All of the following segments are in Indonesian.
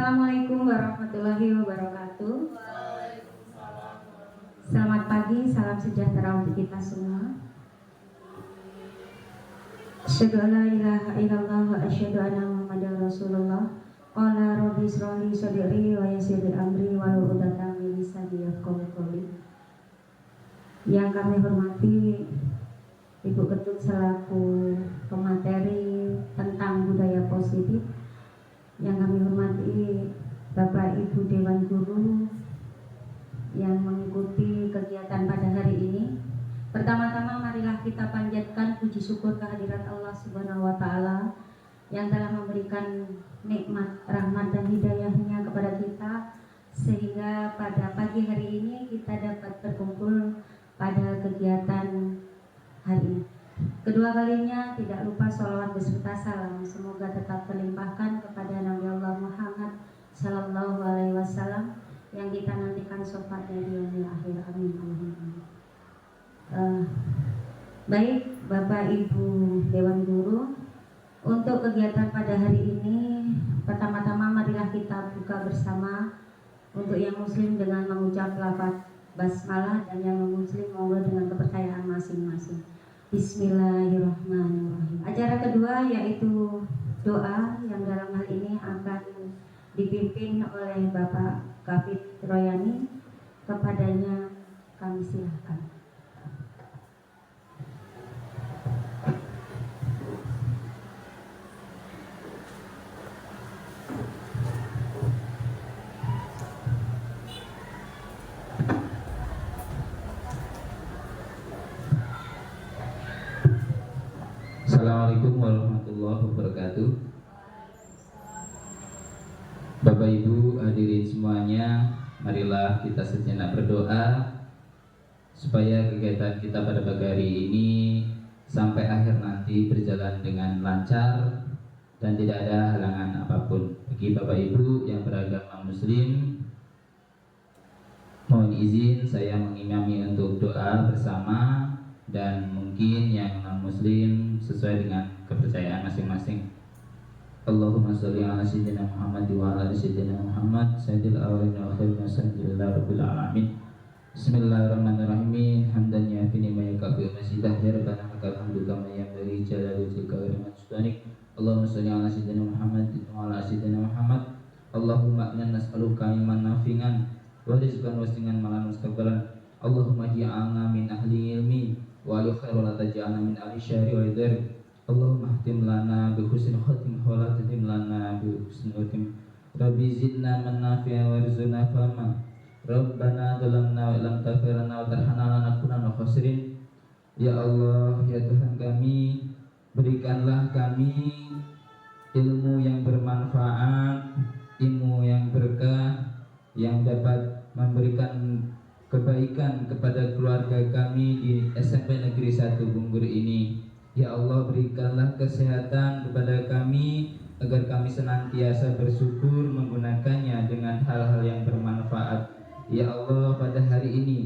Assalamualaikum warahmatullahi wabarakatuh. Selamat pagi, salam sejahtera untuk kita semua. Asyhadu an la ilaha illallah wa asyhadu anna Muhammadar Rasulullah. Qala rabbi ishrah li sadri wa yassir li amri wahlul 'uqdatam min lisani yafqahu qawli. Yang kami hormati Ibu Ketut selaku pemateri tentang budaya positif. Yang kami hormati Bapak Ibu Dewan Guru yang mengikuti kegiatan pada hari ini. Pertama-tama marilah kita panjatkan puji syukur kehadirat Allah Subhanahu wa taala yang telah memberikan nikmat, rahmat dan hidayahnya kepada kita sehingga pada pagi hari ini kita dapat berkumpul pada kegiatan hari ini. Kedua kalinya tidak lupa sholawat beserta salam semoga tetap terlimpahkan kepada Nabi Allah Muhammad Sallallahu Alaihi Wasallam yang kita nantikan syafaatnya di yaumil akhir. Amin. Baik Bapak Ibu Dewan Guru, untuk kegiatan pada hari ini pertama-tama marilah kita buka bersama untuk yang muslim dengan mengucap lafaz basmalah dan yang muslim monggo dengan kepercayaan masing-masing. Bismillahirrahmanirrahim. Acara kedua yaitu doa yang dalam hal ini akan dipimpin oleh Bapak Kafid Royani. Kepadanya kami silakan. Assalamualaikum warahmatullahi wabarakatuh. Bapak Ibu hadirin semuanya, marilah kita sejenak berdoa supaya kegiatan kita pada pagi hari ini sampai akhir nanti berjalan dengan lancar dan tidak ada halangan apapun. Bagi Bapak Ibu yang beragama Muslim, mohon izin saya mengimami untuk doa bersama, dan mungkin yang non-muslim sesuai dengan kepercayaan masing-masing. Allahumma sholli ala sayyidina Muhammad wa ala sayyidina Muhammad sayyidil awwalin wa akhirin wa sallallahu rabbil alamin. Bismillahirrahmanirrahim. Hamdan yafini ma yakafi masidah ya rabbana lakal hamdu kama yanbaghi jalali wajhika wa limajdanik. Allahumma sholli ala sayyidina Muhammad wa ala sayyidina Muhammad. Allahumma inna nas'aluka ilman nafi'an wa rizqan wasi'an malan mustaqbalan. Allahumma ja'alna min ahli ilmi wa li khairu la taj'alna min ahli syarri wa idhar. Allahumma ihtim lana bi husnil khatim wa la tahtim lana bi husnil khatim. Rabbi zidna man nafi'a wa rizqna fahma. Rabbana dhalamna wa lam taghfir lana wa tarhamna lanakunanna khasirin. Ya Allah, ya Tuhan kami, berikanlah kami ilmu yang bermanfaat, ilmu yang berkah, yang dapat memberikan kebaikan kepada keluarga kami di SMP Negeri 1 Bunggur ini. Ya Allah, berikanlah kesehatan kepada kami agar kami senantiasa bersyukur menggunakannya dengan hal-hal yang bermanfaat. Ya Allah, pada hari ini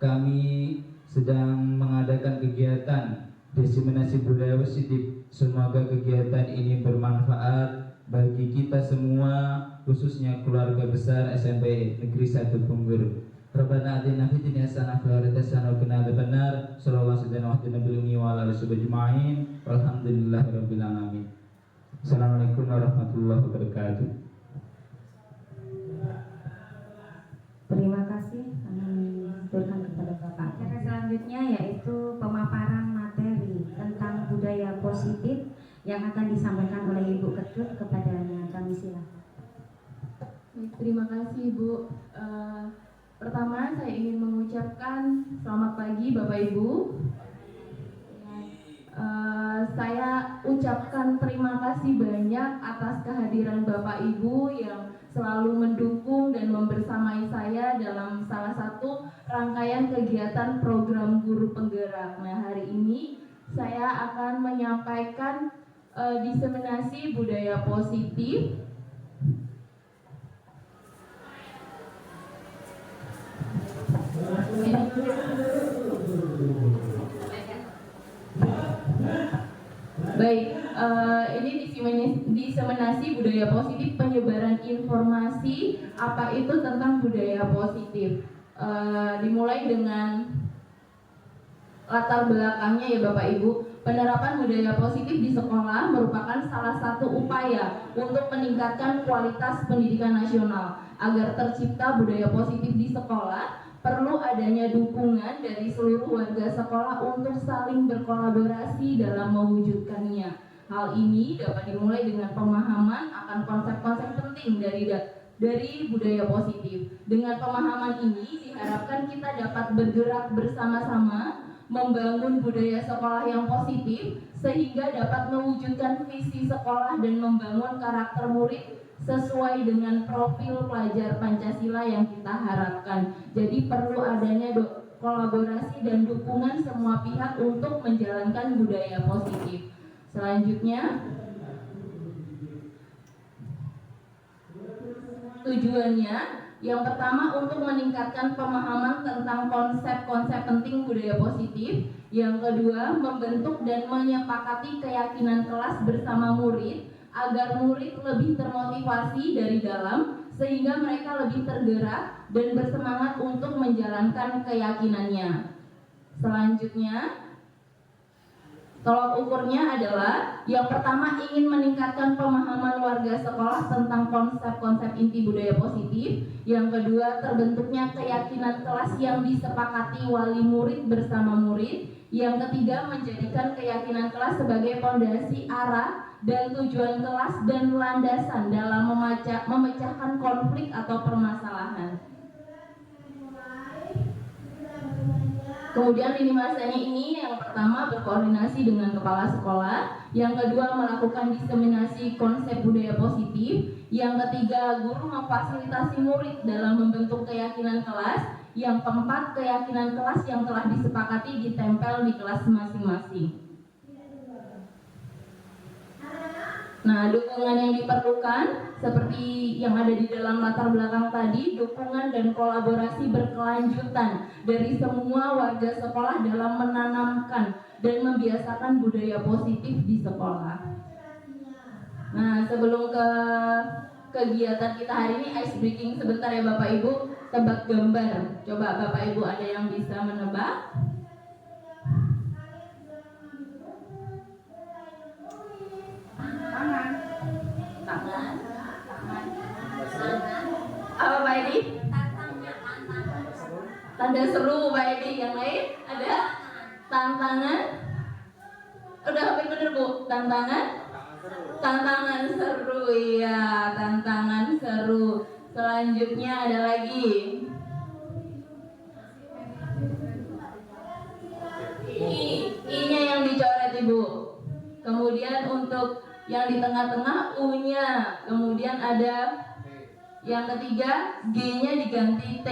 kami sedang mengadakan kegiatan diseminasi budaya positif. Semoga kegiatan ini bermanfaat bagi kita semua, khususnya keluarga besar SMP Negeri 1 Bunggur. Rabbana atina fid dunya hasanah wa fil akhirati hasanah wa qina adzabannar. Shallallahu alaihi wa ala alihi ajma'in. Walhamdulillahirabbil alamin. Assalamualaikum warahmatullahi wabarakatuh. Terima kasih. Kami turunkan kepada Bapak. Acara selanjutnya yaitu pemaparan materi tentang budaya positif yang akan disampaikan oleh Ibu Ketut. Kepadanya kami silakan. Terima kasih Ibu. Pertama saya ingin mengucapkan selamat pagi Bapak Ibu. Saya ucapkan terima kasih banyak atas kehadiran Bapak Ibu yang selalu mendukung dan membersamai saya dalam salah satu rangkaian kegiatan program guru penggerak. Nah, hari ini saya akan menyampaikan diseminasi budaya positif. Baik, ini diseminasi budaya positif penyebaran informasi apa itu tentang budaya positif. Dimulai dengan latar belakangnya ya Bapak Ibu. Penerapan budaya positif di sekolah merupakan salah satu upaya untuk meningkatkan kualitas pendidikan nasional. Agar tercipta budaya positif di sekolah, perlu adanya dukungan dari seluruh warga sekolah untuk saling berkolaborasi dalam mewujudkannya. Hal ini dapat dimulai dengan pemahaman akan konsep-konsep penting dari budaya positif. Dengan pemahaman ini diharapkan kita dapat bergerak bersama-sama membangun budaya sekolah yang positif sehingga dapat mewujudkan visi sekolah dan membangun karakter murid sesuai dengan profil pelajar Pancasila yang kita harapkan. Jadi perlu adanya kolaborasi dan dukungan semua pihak untuk menjalankan budaya positif. Selanjutnya, tujuannya yang pertama untuk meningkatkan pemahaman tentang konsep-konsep penting budaya positif. Yang kedua, membentuk dan menyepakati keyakinan kelas bersama murid agar murid lebih termotivasi dari dalam sehingga mereka lebih tergerak dan bersemangat untuk menjalankan keyakinannya. Selanjutnya, tolak ukurnya adalah yang pertama ingin meningkatkan pemahaman warga sekolah tentang konsep-konsep inti budaya positif. Yang kedua, terbentuknya keyakinan kelas yang disepakati wali murid bersama murid. Yang ketiga, menjadikan keyakinan kelas sebagai fondasi arah dan tujuan kelas dan landasan dalam memecahkan konflik atau permasalahan. Kemudian lini masanya ini yang pertama berkoordinasi dengan kepala sekolah, yang kedua melakukan diseminasi konsep budaya positif, yang ketiga guru memfasilitasi murid dalam membentuk keyakinan kelas, yang keempat keyakinan kelas yang telah disepakati ditempel di kelas masing-masing. Nah, dukungan yang diperlukan seperti yang ada di dalam latar belakang tadi, dukungan dan kolaborasi berkelanjutan dari semua warga sekolah dalam menanamkan dan membiasakan budaya positif di sekolah. Nah, sebelum ke kegiatan kita hari ini, ice breaking sebentar ya Bapak Ibu, tebak gambar. Coba Bapak Ibu ada yang bisa menebak? Tangan. Apa Pak Edi? Tanda seru Pak Edi. Yang lain ada? Tantangan. Udah hampir bener Bu. Tantangan. Tantangan seru, iya. Tantangan seru. Selanjutnya ada lagi. I-nya yang dicoret Ibu. Kemudian untuk yang di tengah-tengah U-nya, kemudian ada yang ketiga G-nya diganti T.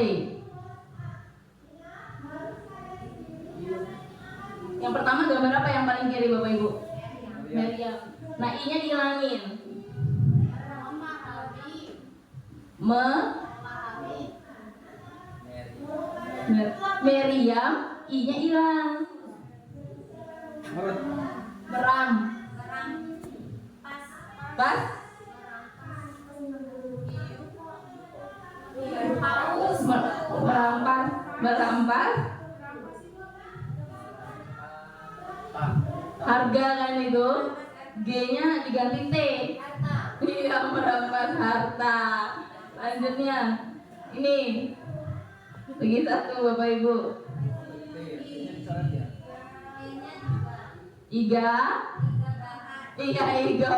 Yang pertama gambar apa yang paling kiri Bapak Ibu? Meriam. Nah I-nya dihilangin. Meriam, I-nya hilang. Meram. Pas. Merampas. Harga kan itu. G-nya diganti T. Iya, merampas harta. Lanjutnya ini lagi satu Bapak Ibu. Iga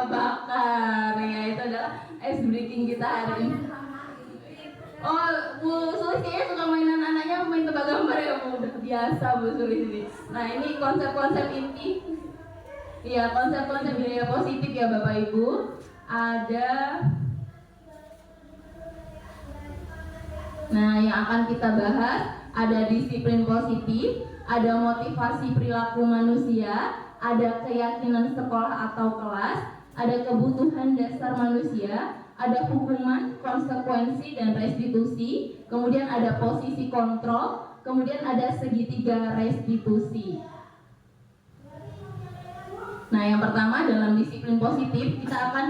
bakar. Ya, itu adalah ice breaking kita hari ini. Oh, Bu Sulis kayaknya suka mainan anaknya main tebak gambar ya Bu. Udah biasa Bu Sulis ini. Nah, ini konsep-konsep inti. Iya, konsep-konsep budaya positif ya Bapak Ibu. Nah, yang akan kita bahas ada disiplin positif, ada motivasi perilaku manusia, ada keyakinan sekolah atau kelas, ada kebutuhan dasar manusia, ada hukuman, konsekuensi, dan restitusi, kemudian ada posisi kontrol, kemudian ada segitiga restitusi. Nah, yang pertama dalam disiplin positif kita akan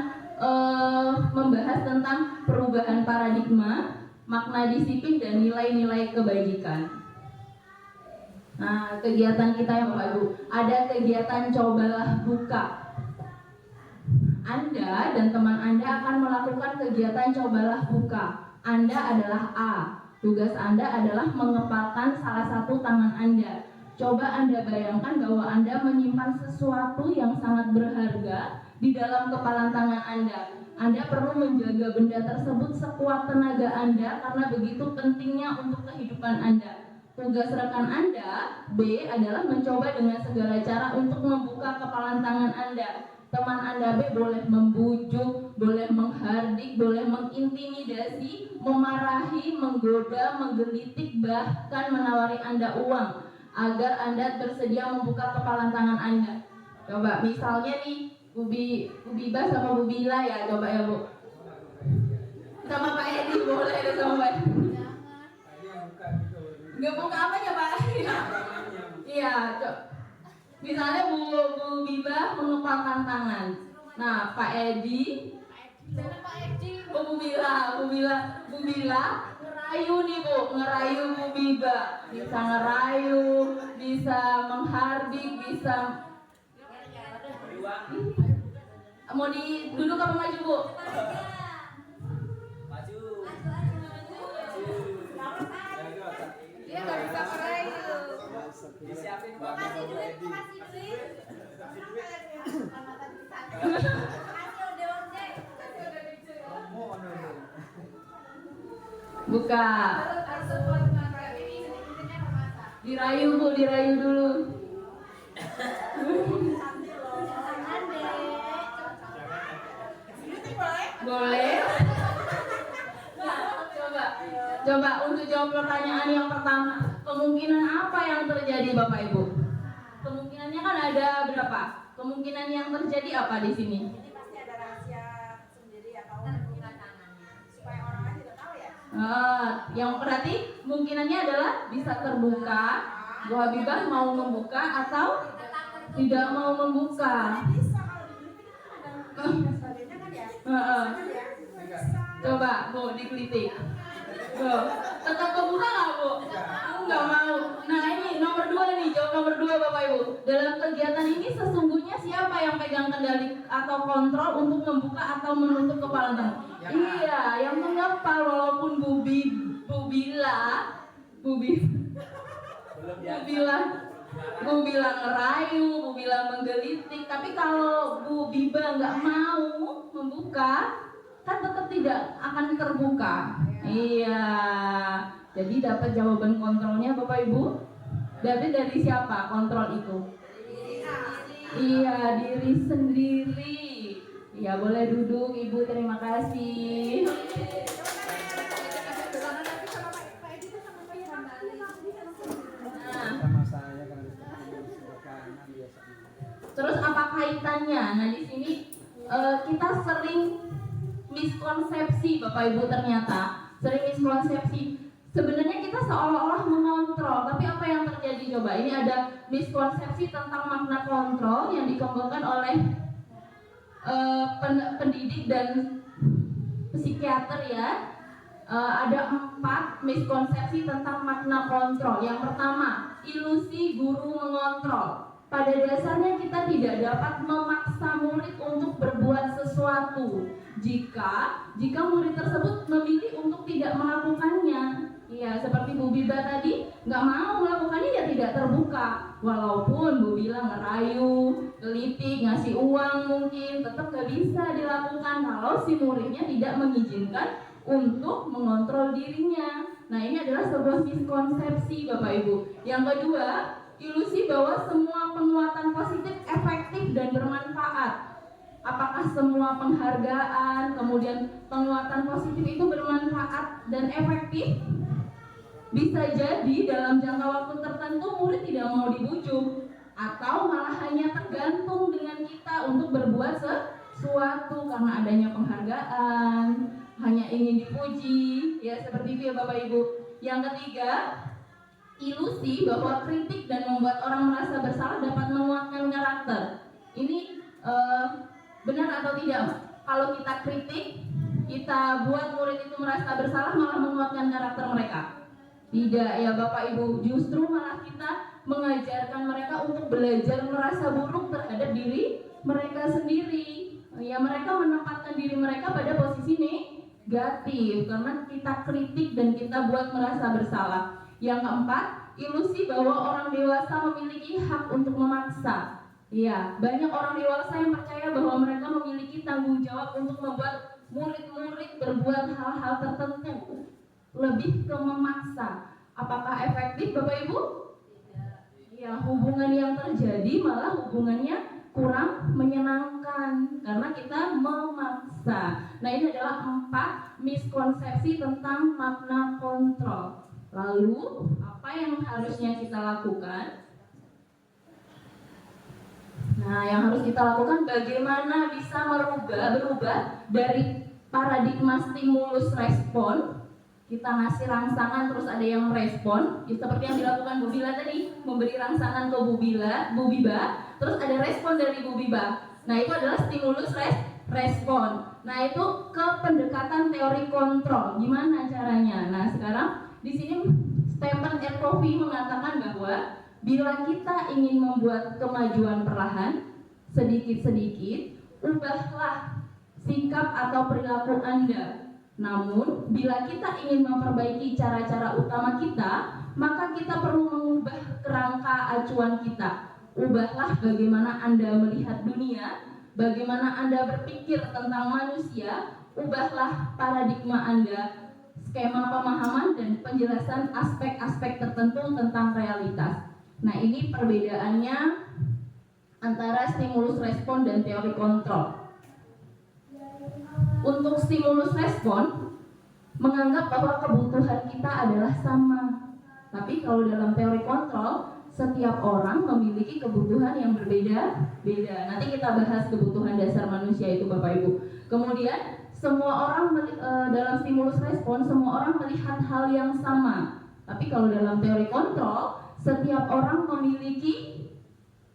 membahas tentang perubahan paradigma hikmah, makna disiplin, dan nilai-nilai kebajikan. Nah, kegiatan kita yang baru ada kegiatan cobalah buka. Anda dan teman Anda akan melakukan kegiatan cobalah buka. Anda adalah A. Tugas Anda adalah mengepalkan salah satu tangan Anda. Coba Anda bayangkan bahwa Anda menyimpan sesuatu yang sangat berharga di dalam kepalan tangan Anda. Anda perlu menjaga benda tersebut sekuat tenaga Anda karena begitu pentingnya untuk kehidupan Anda. Tugas rekan Anda, B, adalah mencoba dengan segala cara untuk membuka kepalan tangan Anda. Teman Anda B boleh membujuk, boleh menghardik, boleh mengintimidasi, memarahi, menggoda, menggelitik, bahkan menawari Anda uang agar Anda bersedia membuka kepalan tangan Anda. Coba misalnya nih, Bu Biba sama Bu Bila ya, coba ya Bu. Sama Pak Edi boleh ada sama Pak Edi. Nggak buka apa ya Pak? Iya, misalnya Bu Biba mengepalkan tangan. Nah, Pak Edi, Bu Bila ngerayu nih Bu, ngerayu Bu Biba, bisa ngerayu, bisa menghardik, bisa mau duduk apa maju Bu? Dia nggak bisa merayu. Disiapin Makasih duit. Buka. Dirayu Bu, dirayu dulu. Boleh. Coba untuk jawab pertanyaan yang pertama, kemungkinan apa yang terjadi Bapak Ibu? Kemungkinannya kan ada berapa? Kemungkinan yang terjadi apa di sini? Ini pasti ada rahasia sendiri atau terbuka tangannya supaya orang lain tidak tahu ya. Yang berarti kemungkinannya adalah bisa terbuka, Bu Habibah mau membuka atau tidak mau membuka. Bisa kalau digelitik kan ada dan sebagainya kan ya. Coba Bu digelitik. Tuh, tetap kebuka nggak Bu? Nggak mau. Nah ini nomor 2 nih, jawab nomor 2 Bapak Ibu. Dalam kegiatan ini sesungguhnya siapa yang pegang kendali atau kontrol untuk membuka atau menutup kepala tangan? Iya, yang mengepal walaupun Bu Bila ngerayu, Bu Bila menggelitik. Tapi kalau Bu Biba nggak mau membuka, kan tetap tidak akan terbuka. Iya, jadi dapat jawaban kontrolnya Bapak Ibu. Dari siapa kontrol itu? Iya, diri sendiri. Ya boleh duduk Ibu, terima kasih. Nah, terus apa kaitannya? Nah di sini kita sering miskonsepsi Bapak Ibu, ternyata sering miskonsepsi. Sebenarnya kita seolah-olah mengontrol, tapi apa yang terjadi coba? Ini ada miskonsepsi tentang makna kontrol yang dikembangkan oleh pendidik dan psikiater ya. Ada 4 miskonsepsi tentang makna kontrol. Yang pertama, ilusi guru mengontrol. Pada dasarnya kita tidak dapat memaksa murid untuk berbuat sesuatu jika murid tersebut memilih untuk tidak melakukannya. Iya, seperti Bu Biba tadi nggak mau melakukannya, ya tidak terbuka. Walaupun Bu bilang ngerayu, gelitik, ngasih uang mungkin tetap nggak bisa dilakukan kalau si muridnya tidak mengizinkan untuk mengontrol dirinya. Nah ini adalah sebuah miskonsepsi Bapak Ibu. Yang kedua, ilusi bahwa semua penguatan positif efektif dan bermanfaat. Apakah semua penghargaan, kemudian penguatan positif itu bermanfaat dan efektif? Bisa jadi dalam jangka waktu tertentu murid tidak mau dibujuk, atau malah hanya tergantung dengan kita untuk berbuat sesuatu karena adanya penghargaan, hanya ingin dipuji, ya seperti itu ya Bapak Ibu. Yang ketiga, ilusi bahwa kritik dan membuat orang merasa bersalah dapat menguatkan karakter. Ini benar atau tidak? Kalau kita kritik, kita buat murid itu merasa bersalah malah menguatkan karakter mereka. Tidak ya Bapak Ibu, justru malah kita mengajarkan mereka untuk belajar merasa buruk terhadap diri mereka sendiri. Ya, mereka menempatkan diri mereka pada posisi negatif karena kita kritik dan kita buat merasa bersalah. Yang keempat, ilusi bahwa orang dewasa memiliki hak untuk memaksa. Iya, banyak orang dewasa yang percaya bahwa mereka memiliki tanggung jawab untuk membuat murid-murid berbuat hal-hal tertentu. Lebih ke memaksa. Apakah efektif Bapak Ibu? Ya, hubungan yang terjadi malah hubungannya kurang menyenangkan karena kita memaksa. Nah, ini adalah 4 miskonsepsi tentang makna kontrol. Lalu, apa yang harusnya kita lakukan? Nah, yang harus kita lakukan bagaimana bisa berubah dari paradigma stimulus respon. Kita ngasih rangsangan terus ada yang merespon, ya, seperti yang dilakukan Bu Bila tadi, memberi rangsangan ke Bu Biba, terus ada respon dari Bu Biba. Nah, itu adalah stimulus respon. Nah, itu ke pendekatan teori kontrol. Gimana caranya? Nah, sekarang di sini Stephen R. Covey mengatakan bahwa bila kita ingin membuat kemajuan perlahan, sedikit-sedikit, ubahlah sikap atau perilaku Anda. Namun, bila kita ingin memperbaiki cara-cara utama kita, maka kita perlu mengubah kerangka acuan kita. Ubahlah bagaimana Anda melihat dunia, bagaimana Anda berpikir tentang manusia, ubahlah paradigma Anda, skema pemahaman dan penjelasan aspek-aspek tertentu tentang realitas. Nah, ini perbedaannya antara stimulus respon dan teori kontrol. Untuk stimulus respon menganggap bahwa kebutuhan kita adalah sama. Tapi kalau dalam teori kontrol, setiap orang memiliki kebutuhan yang berbeda-beda. Nanti kita bahas kebutuhan dasar manusia itu Bapak Ibu. Kemudian semua orang dalam stimulus respon, semua orang melihat hal yang sama. Tapi kalau dalam teori kontrol, setiap orang memiliki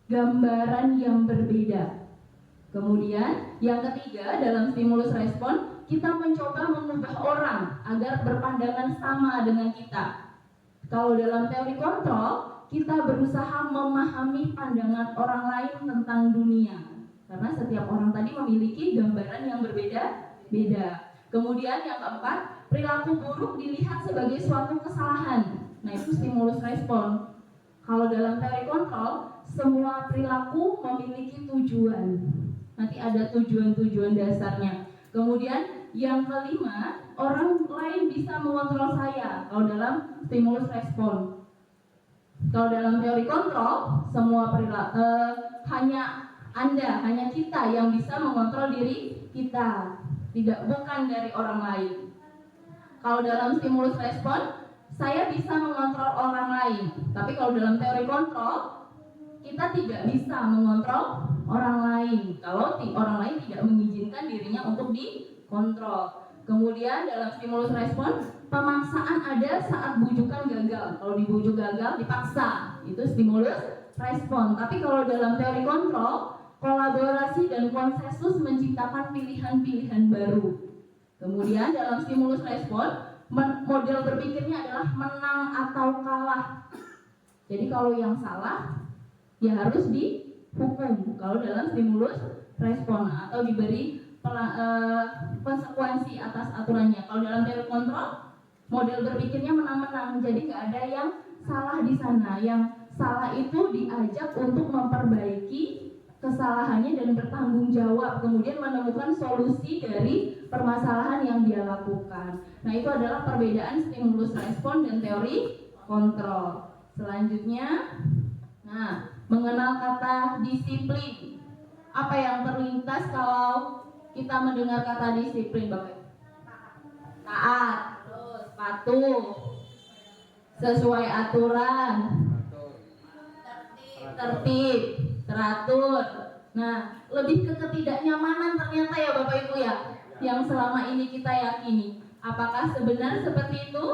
gambaran yang berbeda. Kemudian yang ketiga dalam stimulus respon, kita mencoba mengubah orang agar berpandangan sama dengan kita. Kalau dalam teori kontrol, kita berusaha memahami pandangan orang lain tentang dunia. Karena setiap orang tadi memiliki gambaran yang berbeda-beda. Kemudian yang keempat, perilaku buruk dilihat sebagai suatu kesalahan. Nah, itu stimulus respon. Kalau dalam teori kontrol, semua perilaku memiliki tujuan. Nanti ada tujuan-tujuan dasarnya. Kemudian yang kelima, orang lain bisa mengontrol saya. Kalau dalam stimulus respon. Kalau dalam teori kontrol, semua perilaku hanya kita yang bisa mengontrol diri kita, bukan dari orang lain. Kalau dalam stimulus respon, saya bisa mengontrol orang lain. Tapi kalau dalam teori kontrol, kita tidak bisa mengontrol orang lain kalau orang lain tidak mengizinkan dirinya untuk dikontrol. Kemudian dalam stimulus respon, pemaksaan ada saat bujukan gagal. Kalau dibujuk gagal, dipaksa. Itu stimulus respon. Tapi kalau dalam teori kontrol, kolaborasi dan konsensus menciptakan pilihan-pilihan baru. Kemudian dalam stimulus respon, model berpikirnya adalah menang atau kalah. Jadi kalau yang salah, ya harus dihukum kalau dalam stimulus respon atau diberi konsekuensi atas aturannya. Kalau dalam teori kontrol, model berpikirnya menang-menang, jadi nggak ada yang salah di sana. Yang salah itu diajak untuk memperbaiki kesalahannya dan bertanggung jawab, kemudian menemukan solusi dari permasalahan yang dia lakukan. Nah, itu adalah perbedaan stimulus respon dan teori kontrol. Selanjutnya, mengenal kata disiplin. Apa yang terlintas kalau kita mendengar kata disiplin, Bapak? Taat, terus patuh, sesuai aturan, tertib, teratur. Nah, lebih ke ketidaknyamanan ternyata ya Bapak Ibu ya, yang selama ini kita yakini. Apakah sebenarnya seperti itu?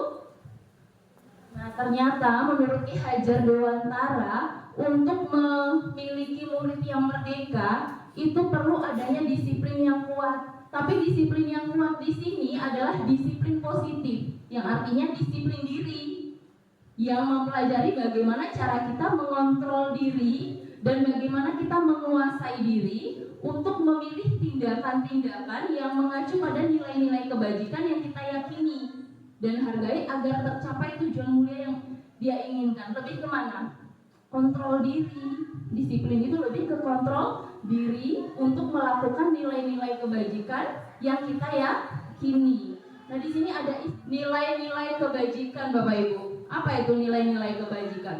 Nah, ternyata menurut Ki Hajar Dewantara, untuk memiliki murid yang merdeka itu perlu adanya disiplin yang kuat. Tapi disiplin yang kuat di sini adalah disiplin positif, yang artinya disiplin diri, yang mempelajari bagaimana cara kita mengontrol diri dan bagaimana kita menguasai diri untuk memilih tindakan-tindakan yang mengacu pada nilai-nilai kebajikan yang kita yakini dan hargai agar tercapai tujuan mulia yang dia inginkan. Lebih kemana? Kontrol diri. Disiplin itu lebih ke kontrol diri untuk melakukan nilai-nilai kebajikan yang kita yakini. Nah, di sini ada nilai-nilai kebajikan, Bapak Ibu. Apa itu nilai-nilai kebajikan?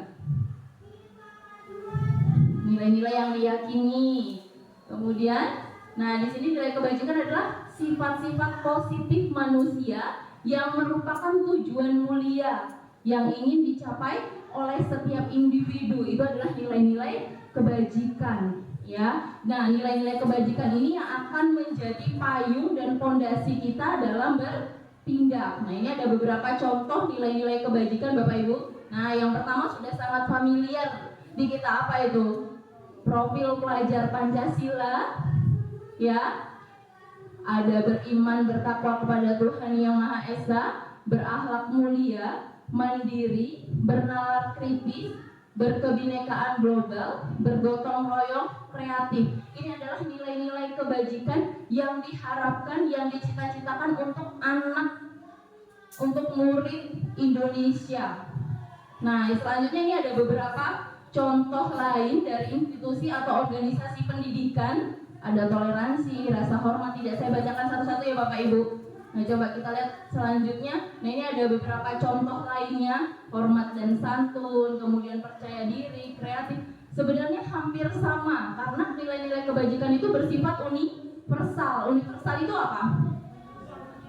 Nilai-nilai yang diyakini. Kemudian, nah di sini nilai kebajikan adalah sifat-sifat positif manusia yang merupakan tujuan mulia yang ingin dicapai oleh setiap individu. Itu adalah nilai-nilai kebajikan, ya. Nah, nilai-nilai kebajikan ini yang akan menjadi payung dan fondasi kita dalam bertindak. Nah, ini ada beberapa contoh nilai-nilai kebajikan, Bapak Ibu. Nah, yang pertama sudah sangat familiar di kita, apa itu? Profil pelajar Pancasila, ya. Ada beriman, bertakwa kepada Tuhan Yang Maha Esa, berakhlak mulia, mandiri, bernalar kritis, berkebinekaan global, bergotong royong, kreatif. Ini adalah nilai-nilai kebajikan yang diharapkan, yang dicita-citakan untuk anak, untuk murid Indonesia. Nah, selanjutnya ini ada beberapa contoh lain dari institusi atau organisasi pendidikan. Ada toleransi, rasa hormat. Tidak saya bacakan satu-satu ya Bapak Ibu. Nah, coba kita lihat selanjutnya. Nah, ini ada beberapa contoh lainnya. Hormat dan santun, kemudian percaya diri, kreatif. Sebenarnya hampir sama karena nilai-nilai kebajikan itu bersifat universal. Universal itu apa?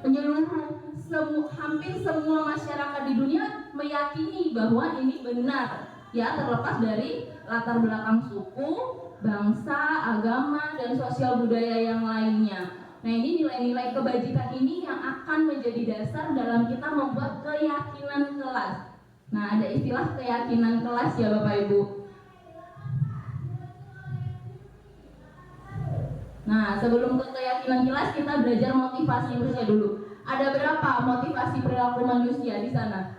Menyeluruh. Hampir semua masyarakat di dunia meyakini bahwa ini benar. Ya, terlepas dari latar belakang suku, bangsa, agama, dan sosial budaya yang lainnya. Nah, ini nilai-nilai kebajikan ini yang akan menjadi dasar dalam kita membuat keyakinan kelas. Nah, ada istilah keyakinan kelas ya Bapak Ibu. Nah, sebelum ke keyakinan kelas kita belajar motivasi manusia dulu. Ada berapa motivasi perilaku manusia di sana?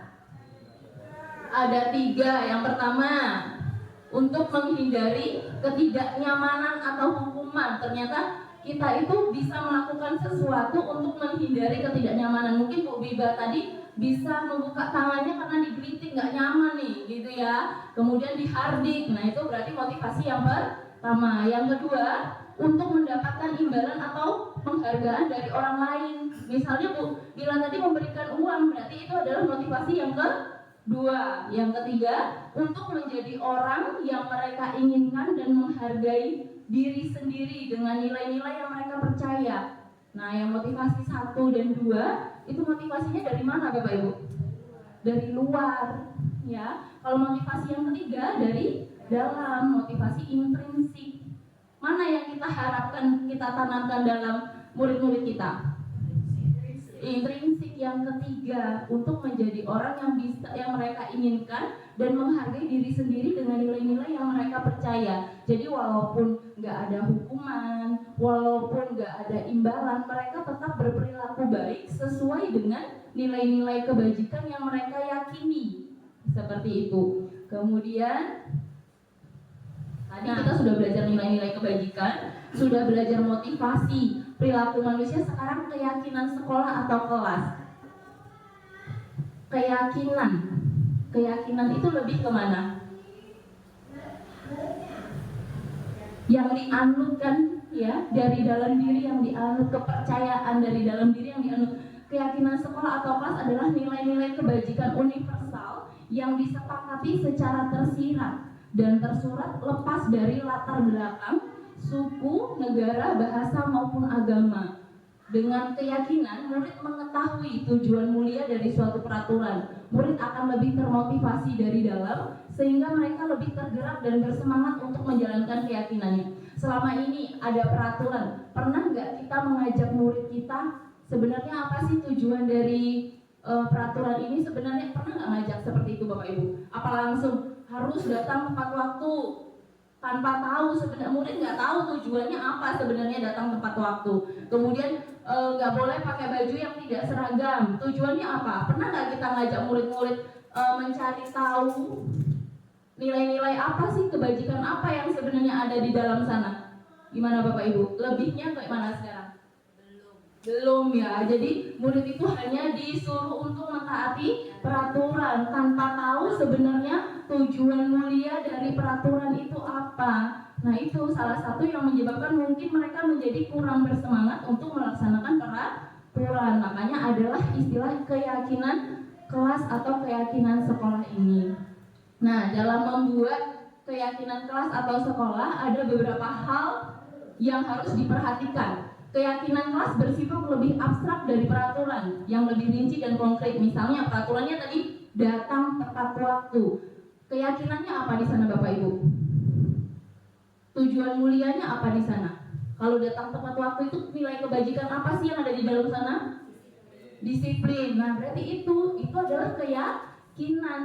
Ada 3. Yang pertama, untuk menghindari ketidaknyamanan atau hukuman. Ternyata kita itu bisa melakukan sesuatu untuk menghindari ketidaknyamanan. Mungkin Bu Biba tadi bisa membuka tangannya karena digelitik, nggak nyaman nih, gitu ya. Kemudian dihardik. Nah, itu berarti motivasi yang pertama. Yang kedua, untuk mendapatkan imbalan atau penghargaan dari orang lain. Misalnya Bu Bila tadi memberikan uang, berarti itu adalah motivasi yang kedua. Yang ketiga, untuk menjadi orang yang mereka inginkan dan menghargai diri sendiri dengan nilai-nilai yang mereka percaya. Nah, yang motivasi 1 dan 2 itu motivasinya dari mana Bapak Ibu? Dari luar, ya. Kalau motivasi yang ketiga dari dalam, motivasi intrinsik. Mana yang kita harapkan kita tanamkan dalam murid-murid kita? Intrinsik yang ketiga, untuk menjadi orang yang mereka inginkan dan menghargai diri sendiri dengan nilai-nilai yang mereka percaya. Jadi walaupun nggak ada hukuman, walaupun nggak ada imbalan, mereka tetap berperilaku baik sesuai dengan nilai-nilai kebajikan yang mereka yakini. Seperti itu. Kemudian tadi kita sudah belajar nilai-nilai kebajikan, sudah belajar motivasi perilaku manusia. Sekarang keyakinan sekolah atau kelas. Keyakinan itu lebih kemana? Yang dianutkan, ya, dari dalam diri yang dianut, kepercayaan dari dalam diri yang dianut. Keyakinan sekolah atau kelas adalah nilai-nilai kebajikan universal yang disepakati secara tersirat dan tersurat lepas dari latar belakang, suku, negara, bahasa maupun agama. Dengan keyakinan, murid mengetahui tujuan mulia dari suatu peraturan. Murid akan lebih termotivasi dari dalam, sehingga mereka lebih tergerak dan bersemangat untuk menjalankan keyakinannya. Selama ini ada peraturan, pernah nggak kita mengajak murid kita, sebenarnya apa sih tujuan dari peraturan ini? Sebenarnya pernah nggak ngajak seperti itu Bapak Ibu? Apa langsung harus datang tepat waktu, tanpa tahu sebenarnya murid nggak tahu tujuannya apa sebenarnya datang tepat waktu. Kemudian nggak boleh pakai baju yang tidak seragam. Tujuannya apa? Pernah nggak kita ngajak murid-murid mencari tahu nilai-nilai apa sih, kebajikan apa yang sebenarnya ada di dalam sana? Gimana Bapak Ibu? Lebihnya kayak mana sekarang? Belum ya. Jadi murid itu hanya disuruh untuk mentaati peraturan tanpa tahu sebenarnya tujuan mulia dari peraturan itu apa. Nah, itu salah satu yang menyebabkan mungkin mereka menjadi kurang bersemangat untuk melaksanakan peraturan. Makanya adalah istilah keyakinan kelas atau keyakinan sekolah ini. Nah, dalam membuat keyakinan kelas atau sekolah ada beberapa hal yang harus diperhatikan. Keyakinan kelas bersifat lebih abstrak dari peraturan yang lebih rinci dan konkret. Misalnya peraturannya tadi datang tepat waktu. Keyakinannya apa di sana Bapak Ibu? Tujuan mulianya apa di sana? Kalau datang tepat waktu itu nilai kebajikan apa sih yang ada di dalam sana? Disiplin. Nah, berarti itu adalah keyakinan.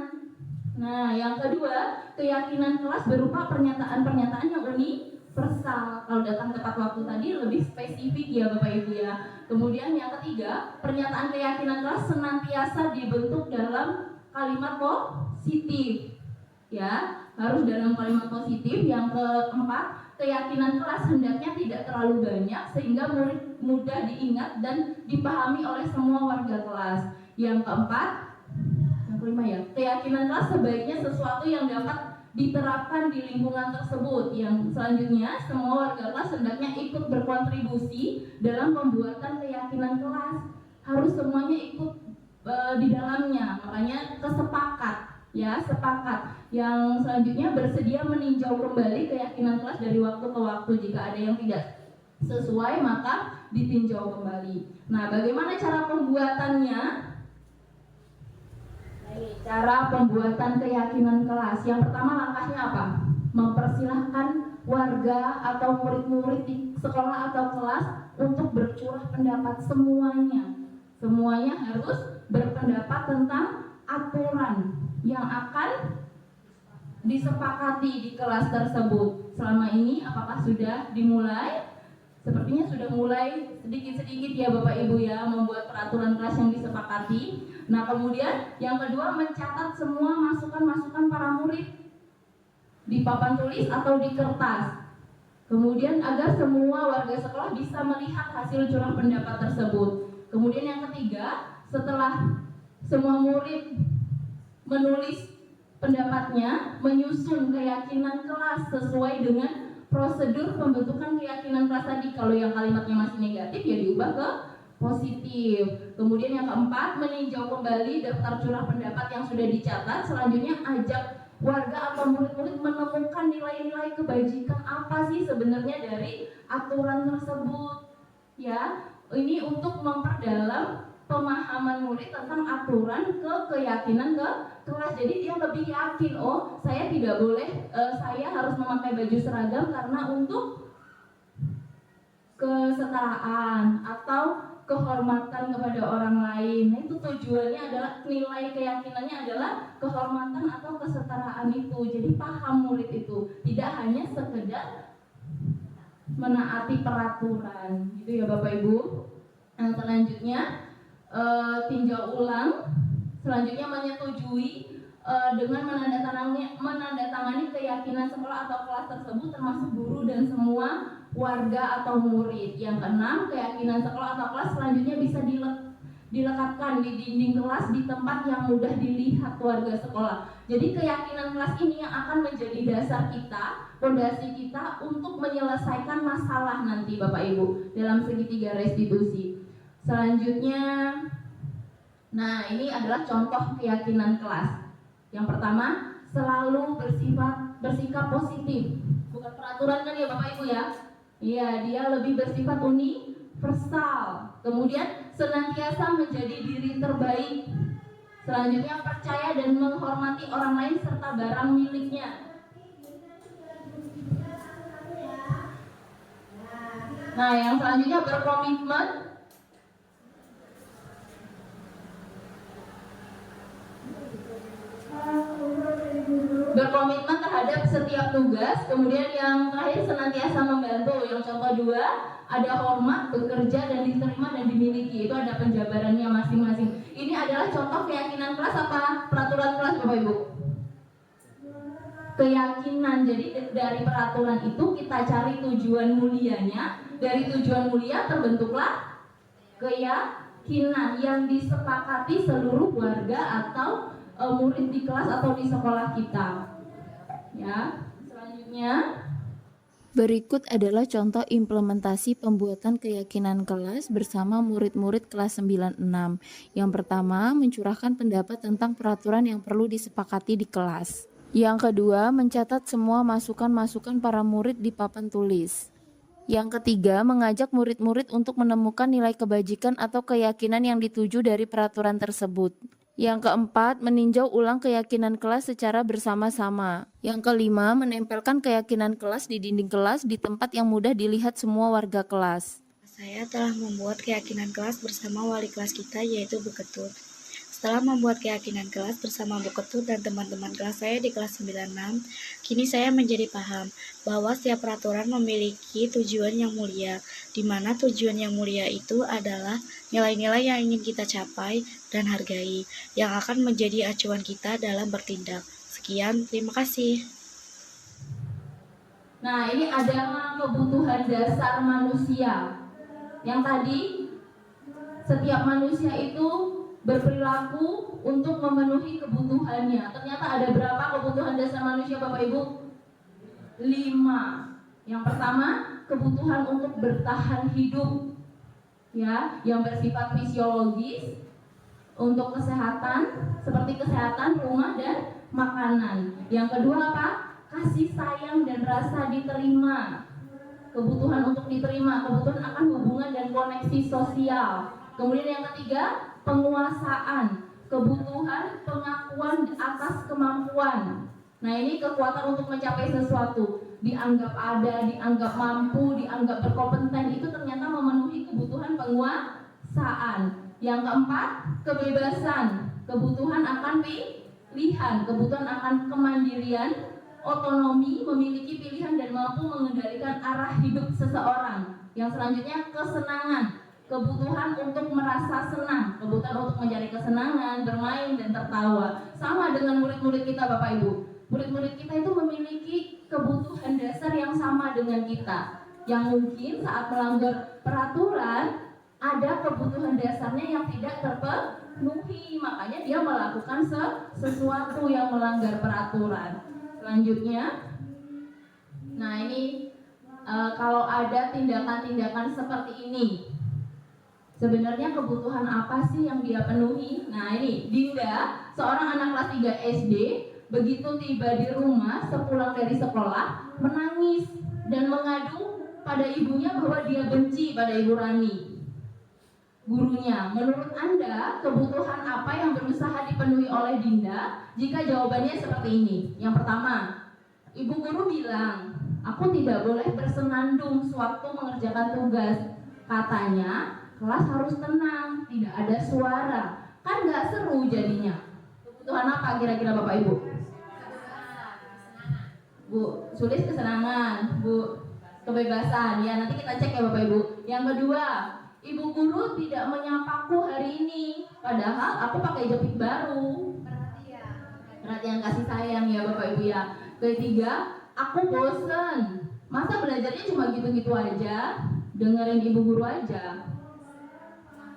Nah, yang kedua, keyakinan kelas berupa pernyataan-pernyataan yang universal. Kalau datang tepat waktu tadi lebih spesifik ya Bapak Ibu ya. Kemudian yang ketiga, pernyataan keyakinan kelas senantiasa dibentuk dalam kalimat positif. Ya, harus dalam kalimat positif. Yang keempat, keyakinan kelas hendaknya tidak terlalu banyak sehingga murid mudah diingat dan dipahami oleh semua warga kelas. Yang keempat, yang kelima ya, keyakinan kelas sebaiknya sesuatu yang dapat diterapkan di lingkungan tersebut. Yang selanjutnya, semua warga kelas hendaknya ikut berkontribusi dalam pembuatan keyakinan kelas. Harus semuanya ikut di dalamnya. Makanya sepakat. Yang selanjutnya, bersedia meninjau kembali keyakinan kelas dari waktu ke waktu. Jika ada yang tidak sesuai maka ditinjau kembali. Nah, bagaimana cara pembuatannya? Cara pembuatan keyakinan kelas. Yang pertama, langkahnya apa? Mempersilahkan warga atau murid-murid di sekolah atau kelas untuk bercurah pendapat semuanya. Semuanya harus berpendapat tentang aturan yang akan disepakati di kelas tersebut. Selama ini apakah sudah dimulai? Sepertinya sudah mulai sedikit-sedikit ya Bapak Ibu ya, membuat peraturan kelas yang disepakati. Nah, kemudian yang kedua, mencatat semua masukan-masukan para murid di papan tulis atau di kertas. Kemudian agar semua warga sekolah bisa melihat hasil curah pendapat tersebut. Kemudian yang ketiga, setelah semua murid menulis pendapatnya, menyusun keyakinan kelas sesuai dengan prosedur pembentukan keyakinan kelas tadi. Kalau yang kalimatnya masih negatif ya diubah ke positif. Kemudian yang keempat, meninjau kembali daftar curah pendapat yang sudah dicatat. Selanjutnya, ajak warga atau murid-murid menemukan nilai-nilai kebajikan apa sih sebenarnya dari aturan tersebut. Ya, ini untuk memperdalam pemahaman murid tentang aturan ke keyakinan ke kelas. Jadi dia lebih yakin, oh saya tidak boleh, saya harus memakai baju seragam karena untuk kesetaraan atau kehormatan kepada orang lain. Nah, itu tujuannya adalah, nilai keyakinannya adalah kehormatan atau kesetaraan itu. Jadi paham murid itu, tidak hanya sekedar menaati peraturan. Gitu ya Bapak Ibu. Yang selanjutnya, tinjau ulang. Selanjutnya, menyetujui dengan menandatangani keyakinan sekolah atau kelas tersebut termasuk guru dan semua warga atau murid. Yang keenam, keyakinan sekolah atau kelas selanjutnya bisa dilekatkan di dinding kelas di tempat yang mudah dilihat warga sekolah. Jadi keyakinan kelas ini yang akan menjadi dasar kita, fondasi kita untuk menyelesaikan masalah nanti Bapak Ibu dalam segitiga restitusi. Selanjutnya, nah ini adalah contoh keyakinan kelas. Yang pertama, selalu bersikap positif. Bukan peraturan kan ya Bapak Ibu ya? Iya, dia lebih bersifat universal. Kemudian senantiasa menjadi diri terbaik. Selanjutnya, percaya dan menghormati orang lain serta barang miliknya. Nah, yang selanjutnya, berkomitmen terhadap setiap tugas. Kemudian yang terakhir senantiasa membantu. Yang contoh 2, ada hormat, bekerja dan diterima dan dimiliki. Itu ada penjabarannya masing-masing. Ini adalah contoh keyakinan kelas apa peraturan kelas, Bapak Ibu? Keyakinan. Jadi dari peraturan itu kita cari tujuan mulianya. Dari tujuan mulia terbentuklah keyakinan yang disepakati seluruh warga atau murid di kelas atau di sekolah kita. Ya, selanjutnya Berikut adalah contoh implementasi pembuatan keyakinan kelas bersama murid-murid kelas 96. Yang pertama, mencurahkan pendapat tentang peraturan yang perlu disepakati di kelas. Yang kedua, mencatat semua masukan-masukan para murid di papan tulis. Yang ketiga, mengajak murid-murid untuk menemukan nilai kebajikan atau keyakinan yang dituju dari peraturan tersebut. Yang keempat, meninjau ulang keyakinan kelas secara bersama-sama. Yang kelima, menempelkan keyakinan kelas di dinding kelas di tempat yang mudah dilihat semua warga kelas. Saya telah membuat keyakinan kelas bersama wali kelas kita, yaitu Bu Ketut. Setelah membuat keyakinan kelas bersama Bu Ketut dan teman-teman kelas saya di kelas 96, kini saya menjadi paham bahwa setiap peraturan memiliki tujuan yang mulia, di mana tujuan yang mulia itu adalah nilai-nilai yang ingin kita capai dan hargai, yang akan menjadi acuan kita dalam bertindak. Sekian, terima kasih. Nah, ini adalah kebutuhan dasar manusia. Yang tadi, setiap manusia itu berperilaku untuk memenuhi kebutuhannya. Ternyata ada berapa kebutuhan dasar manusia, Bapak Ibu? 5. Yang pertama, kebutuhan untuk bertahan hidup. Ya, yang bersifat fisiologis, untuk kesehatan, seperti kesehatan, rumah, dan makanan. Yang kedua apa? Kasih sayang dan rasa diterima. Kebutuhan untuk diterima, kebutuhan akan hubungan dan koneksi sosial. Kemudian yang ketiga, penguasaan, kebutuhan pengakuan atas kemampuan. Nah, ini kekuatan untuk mencapai sesuatu, dianggap ada, dianggap mampu, dianggap berkompeten, itu ternyata memenuhi kebutuhan penguasaan. Yang keempat, kebebasan, kebutuhan akan pilihan, kebutuhan akan kemandirian, otonomi, memiliki pilihan dan mampu mengendalikan arah hidup seseorang. Yang selanjutnya, kesenangan, kebutuhan untuk merasa senang, kebutuhan untuk mencari kesenangan, bermain dan tertawa. Sama dengan murid-murid kita, Bapak Ibu. Murid-murid kita itu memiliki kebutuhan dasar yang sama dengan kita. Yang mungkin saat melanggar peraturan, ada kebutuhan dasarnya yang tidak terpenuhi, makanya dia melakukan sesuatu yang melanggar peraturan. Selanjutnya, nah ini kalau ada tindakan-tindakan seperti ini, sebenarnya kebutuhan apa sih yang dia penuhi? Nah ini, Dinda, seorang anak kelas 3 SD, begitu tiba di rumah sepulang dari sekolah, menangis dan mengadu pada ibunya bahwa dia benci pada Ibu Rani, gurunya. Menurut Anda, kebutuhan apa yang berusaha dipenuhi oleh Dinda jika jawabannya seperti ini? Yang pertama, Ibu guru bilang, aku tidak boleh bersenandung sewaktu mengerjakan tugas. Katanya, kelas harus tenang, tidak ada suara. Kan gak seru jadinya. Kebutuhan apa kira-kira Bapak Ibu? Bu, sulit kesenangan. Bu, kebebasan. Ya, nanti kita cek ya Bapak Ibu. Yang kedua, Ibu guru tidak menyapaku hari ini, padahal aku pakai jepit baru. Perhatian kasih sayang ya Bapak Ibu ya. Ketiga, aku bosen. Masa belajarnya cuma gitu-gitu aja, dengerin ibu guru aja.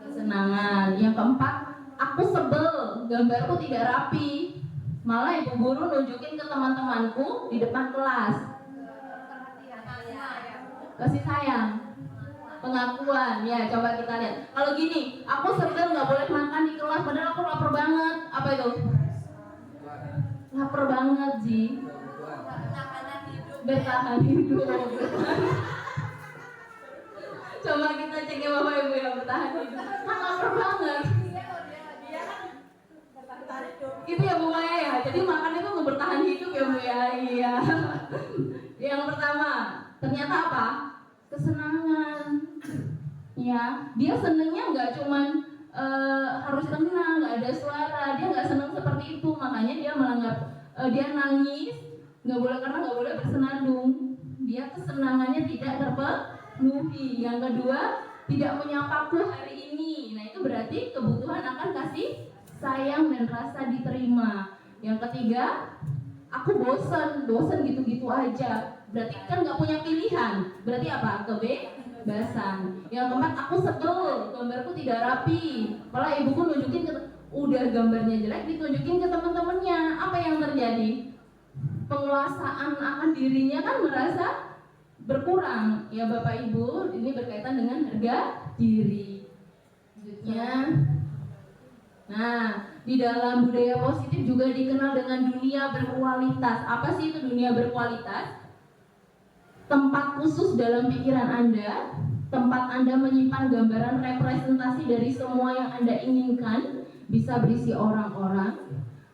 Kesenangan. Yang keempat, aku sebel, gambarku tidak rapi. Malah ibu guru nunjukin ke teman-temanku di depan kelas. Kasih sayang. Pengakuan, ya coba kita lihat. Kalau gini, aku sebel nggak boleh makan di kelas, padahal aku lapar banget. Apa itu? Lapar banget sih. Bertahan hidup. Coba kita cek ya Bapak Ibu yang bertahan hidup. Kan lapar banget. Itu ya Bu Maya ya. Jadi makan itu untuk bertahan hidup ya Bu ya. Iya. Yang pertama, ternyata apa? Kesenangan. Ya, dia senengnya nggak cuman harus tenang, nggak ada suara. Dia nggak senang seperti itu, makanya dia melanggar. Dia nangis nggak boleh, karena nggak boleh bersenandung. Dia kesenangannya tidak terpenuhi. Yang kedua, tidak menyapaku hari ini. Nah, itu berarti kebutuhan akan kasih sayang dan rasa diterima. Yang ketiga, aku bosan gitu-gitu aja. Berarti kan nggak punya pilihan. Berarti apa? Kebebasan. Yang keempat, aku sebel, gambarku tidak rapi. Malah ibuku nunjukin udah gambarnya jelek, ditunjukin ke teman-temannya. Apa yang terjadi? Penguasaan akan dirinya kan merasa berkurang. Ya Bapak Ibu, ini berkaitan dengan harga diri. Selanjutnya, nah, di dalam budaya positif juga dikenal dengan dunia berkualitas. Apa sih itu dunia berkualitas? Tempat khusus dalam pikiran Anda, tempat Anda menyimpan gambaran representasi dari semua yang Anda inginkan, bisa berisi orang-orang,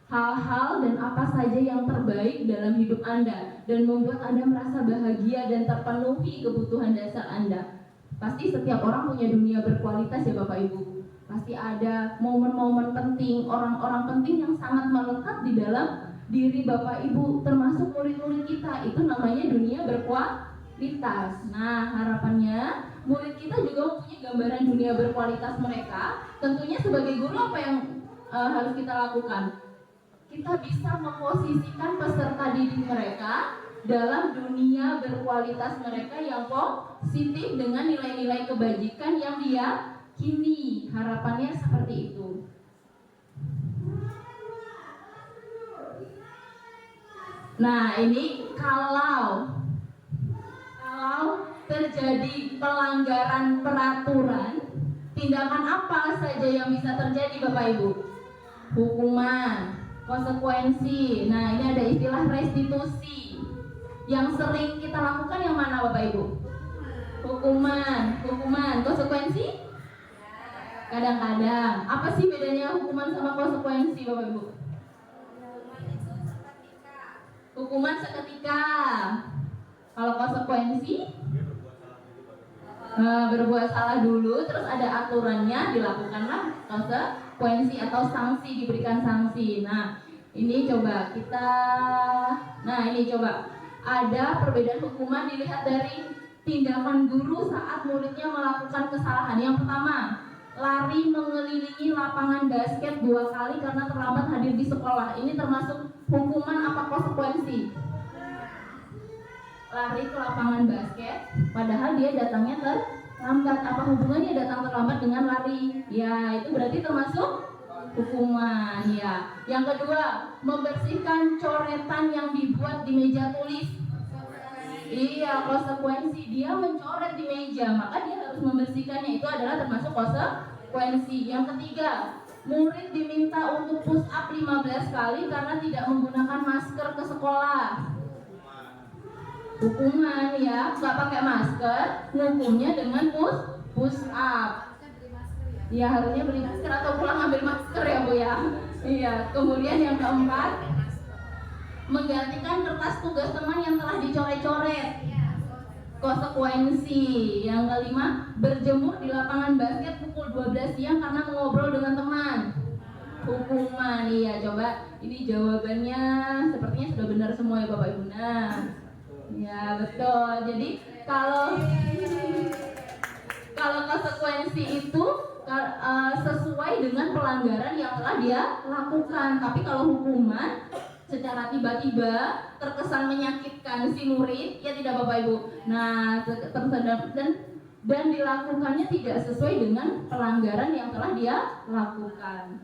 hal-hal dan apa saja yang terbaik dalam hidup Anda dan membuat Anda merasa bahagia dan terpenuhi kebutuhan dasar Anda. Pasti setiap orang punya dunia berkualitas ya Bapak Ibu. Pasti ada momen-momen penting, orang-orang penting yang sangat melekat di dalam diri Bapak Ibu, termasuk murid-murid kita. Itu namanya dunia berkualitas. Nah, harapannya murid kita juga punya gambaran dunia berkualitas mereka. Tentunya sebagai guru apa yang harus kita lakukan? Kita bisa memposisikan peserta didik mereka dalam dunia berkualitas mereka yang positif dengan nilai-nilai kebajikan yang diyakini. Harapannya seperti itu. Nah, ini kalau terjadi pelanggaran peraturan, tindakan apa saja yang bisa terjadi Bapak Ibu? Hukuman, konsekuensi. Nah, ini ada istilah restitusi. Yang sering kita lakukan yang mana Bapak Ibu? Hukuman. Konsekuensi? Kadang-kadang. Apa sih bedanya hukuman sama konsekuensi Bapak Ibu? Hukuman seketika. Kalau konsekuensi berbuat salah dulu, terus ada aturannya, dilakukanlah konsekuensi atau sanksi, diberikan sanksi. Nah, ini coba ada perbedaan hukuman dilihat dari tindakan guru saat muridnya melakukan kesalahan. Yang pertama, lari mengelilingi lapangan basket 2 kali karena terlambat hadir di sekolah. Ini termasuk hukuman apa konsekuensi? Lari ke lapangan basket, padahal dia datangnya terlambat. Apa hubungannya datang terlambat dengan lari? Ya, itu berarti termasuk hukuman. Ya. Yang kedua, membersihkan coretan yang dibuat di meja tulis. Iya, konsekuensi. Dia mencoret di meja, maka dia harus membersihkannya. Itu adalah termasuk konsekuensi. Yang ketiga, murid diminta untuk push up 15 kali karena tidak menggunakan masker ke sekolah. Hukuman ya, nggak pakai masker, ngukumnya dengan push up. Ya, harusnya beli masker atau pulang ambil masker ya Bu ya. Iya. Kemudian yang keempat, menggantikan kertas tugas teman yang telah dicoret-coret. Konsekuensi. Yang kelima, berjemur di lapangan basket pukul 12 siang karena mengobrol dengan teman. Hukuman. Iya, coba ini jawabannya sepertinya sudah benar semua ya Bapak Ibu. Nah, ya betul. Jadi kalau konsekuensi itu sesuai dengan pelanggaran yang telah dia lakukan. Tapi kalau hukuman secara tiba-tiba terkesan menyakitkan si murid, ya tidak Bapak Ibu. Nah, dan dilakukannya tidak sesuai dengan pelanggaran yang telah dia lakukan.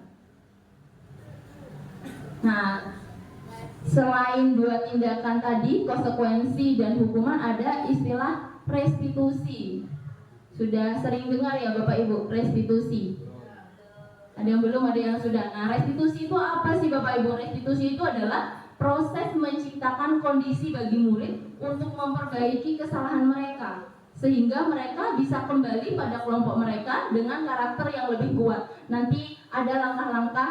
Nah, selain 2 tindakan tadi, konsekuensi dan hukuman, ada istilah restitusi. Sudah sering dengar ya Bapak Ibu, restitusi? Ada yang belum, ada yang sudah. Nah, restitusi itu apa sih Bapak Ibu? Restitusi itu adalah proses menciptakan kondisi bagi murid untuk memperbaiki kesalahan mereka, sehingga mereka bisa kembali pada kelompok mereka dengan karakter yang lebih kuat. Nanti ada langkah-langkah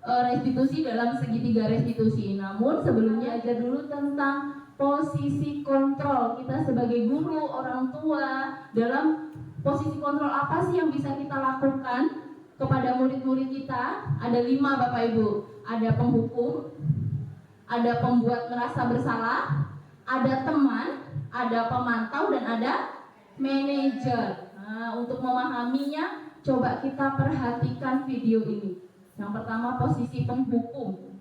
restitusi dalam segitiga restitusi. Namun sebelumnya ajar dulu tentang posisi kontrol kita sebagai guru, orang tua. Dalam posisi kontrol apa sih yang bisa kita lakukan kepada murid-murid kita? Ada 5 Bapak Ibu. Ada penghukum, Ada pembuat merasa bersalah, ada teman, ada pemantau, dan ada manajer. Nah, untuk memahaminya, coba kita perhatikan video ini. Yang pertama, posisi penghukum.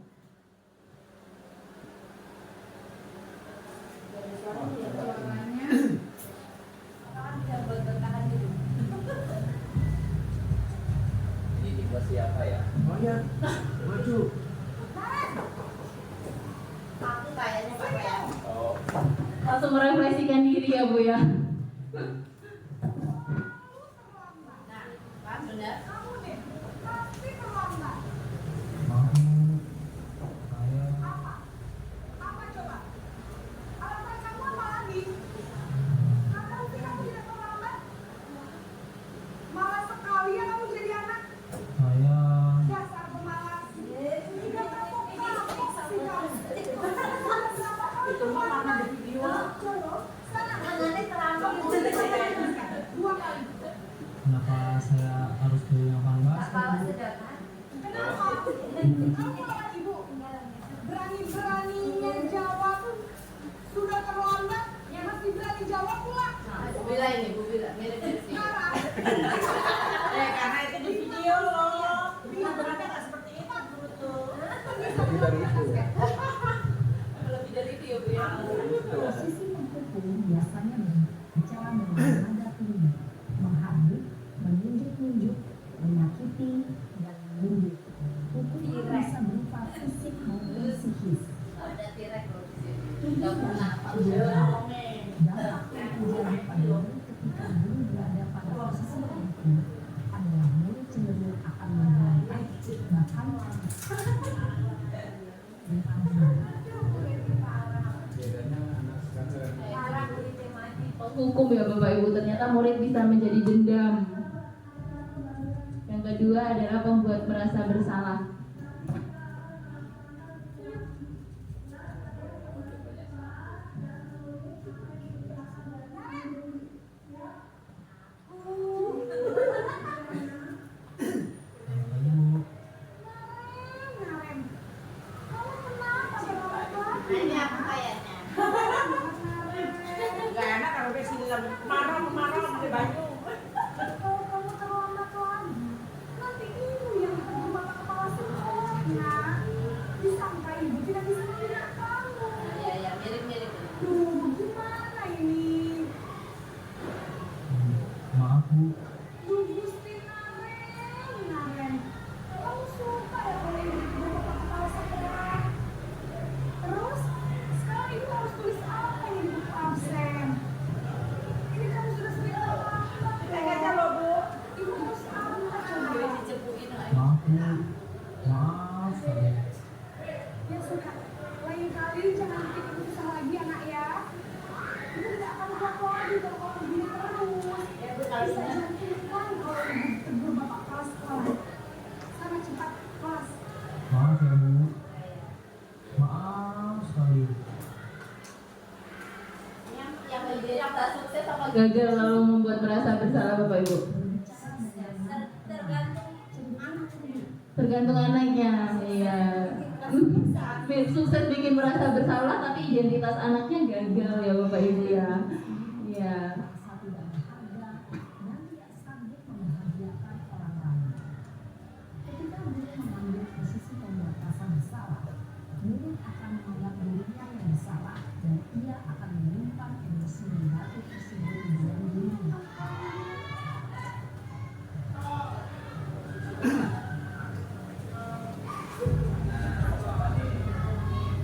Ini dibuat siapa ya? Maju. Aku kayaknya Pak ya. Oh, Langsung merefleksikan diri ya Bu ya. Nah, Pak benar. Kamu nih, pasti terlambat. Apa? Apa coba? Alasan kamu apa lagi? Kapan sih kamu tidak terlambat? Malas sekali ya kamu jadi anak. Dasar pemalas. Tidak kapok-kapok sih kamu. Itu mah karena di video. Sana. Tangannya terlalu. Dua kali. Kenapa saya harus beli yang panas? Kepala sedangkan. Kenapa? Kamu lawan ibu. Berani-beraninya jawab. Sudah terlambat, masih berani jawab pula. Bu Bila ini, Bu Bila, mirip-mirip sih. Marah. Karena itu di video loh. Benar-benar nggak seperti itu dulu tuh. lebih dari itu. Lebih dari itu ya Bu ya. Posisi menghukum biasanya bicara dengan nada tinggi, menghardik, menunjuk-nunjuk, menyakiti, dan menunjuk. Hukuman bisa berupa fisik maupun psikis. Ada tirek loh di sini. Ini Nggak pernah apa dampak yang terjadi pada mulut ketika guru berada pada posisi itu adalah mulut cenderung akan memberontak, bahkan Bedanya anak sekarang. Hukum ya Bapak Ibu, ternyata murid bisa menjadi dendam. Yang kedua adalah pembuat merasa bersalah. Naren, kamu kenapa berlarut-larut? Ini apa kayaknya? Nggak enak kalau dia sini lagi marah pakai baju. Kalau kamu terlambat lagi, nanti ibu yang ketemu bapak kepala sekolahnya. Disangka ibu tidak bisa mendidik kamu. Ya, mirip-mirip. Duh, gimana ini? Maaf Bu, Duh, Gusti Naren. Kamu suka ya kalau ibu ketemu bapak kepala sekolah? Terus, sekarang ibu harus tulis apa ini di buku absen? Ini kamu sudah sering terlambat. Kayaknya loh Bu. Ibu harus apa coba? Dicepuin maaf Bu, maaf sekali. Ya sudah, lain kali jangan bikin ibu susah lagi anak ya. Ibu tidak akan kuat lagi kalau kamu begini terus. Ya Bu, kalau Bisa sudah. jantungan kalau ibu tegur bapak kelas sekolah. Sana cepat kelas. Maaf ya Bu, maaf sekali. Yang menjadi yang tak sukses sama Gagal lalu membuat merasa bersalah Bapak Ibu. Tergantung anaknya, iya. Sukses bikin merasa bersalah, tapi identitas anaknya gagal ya Bapak Ibu ya. Iya. merasa tidak berharga dan tidak sanggup membahagiakan orang lain. Ketika guru mengambil posisi pembuat rasa bersalah, murid akan menganggap dirinya yang bersalah dan ia akan menyimpan emosi negatif tersebut di dalam dirinya.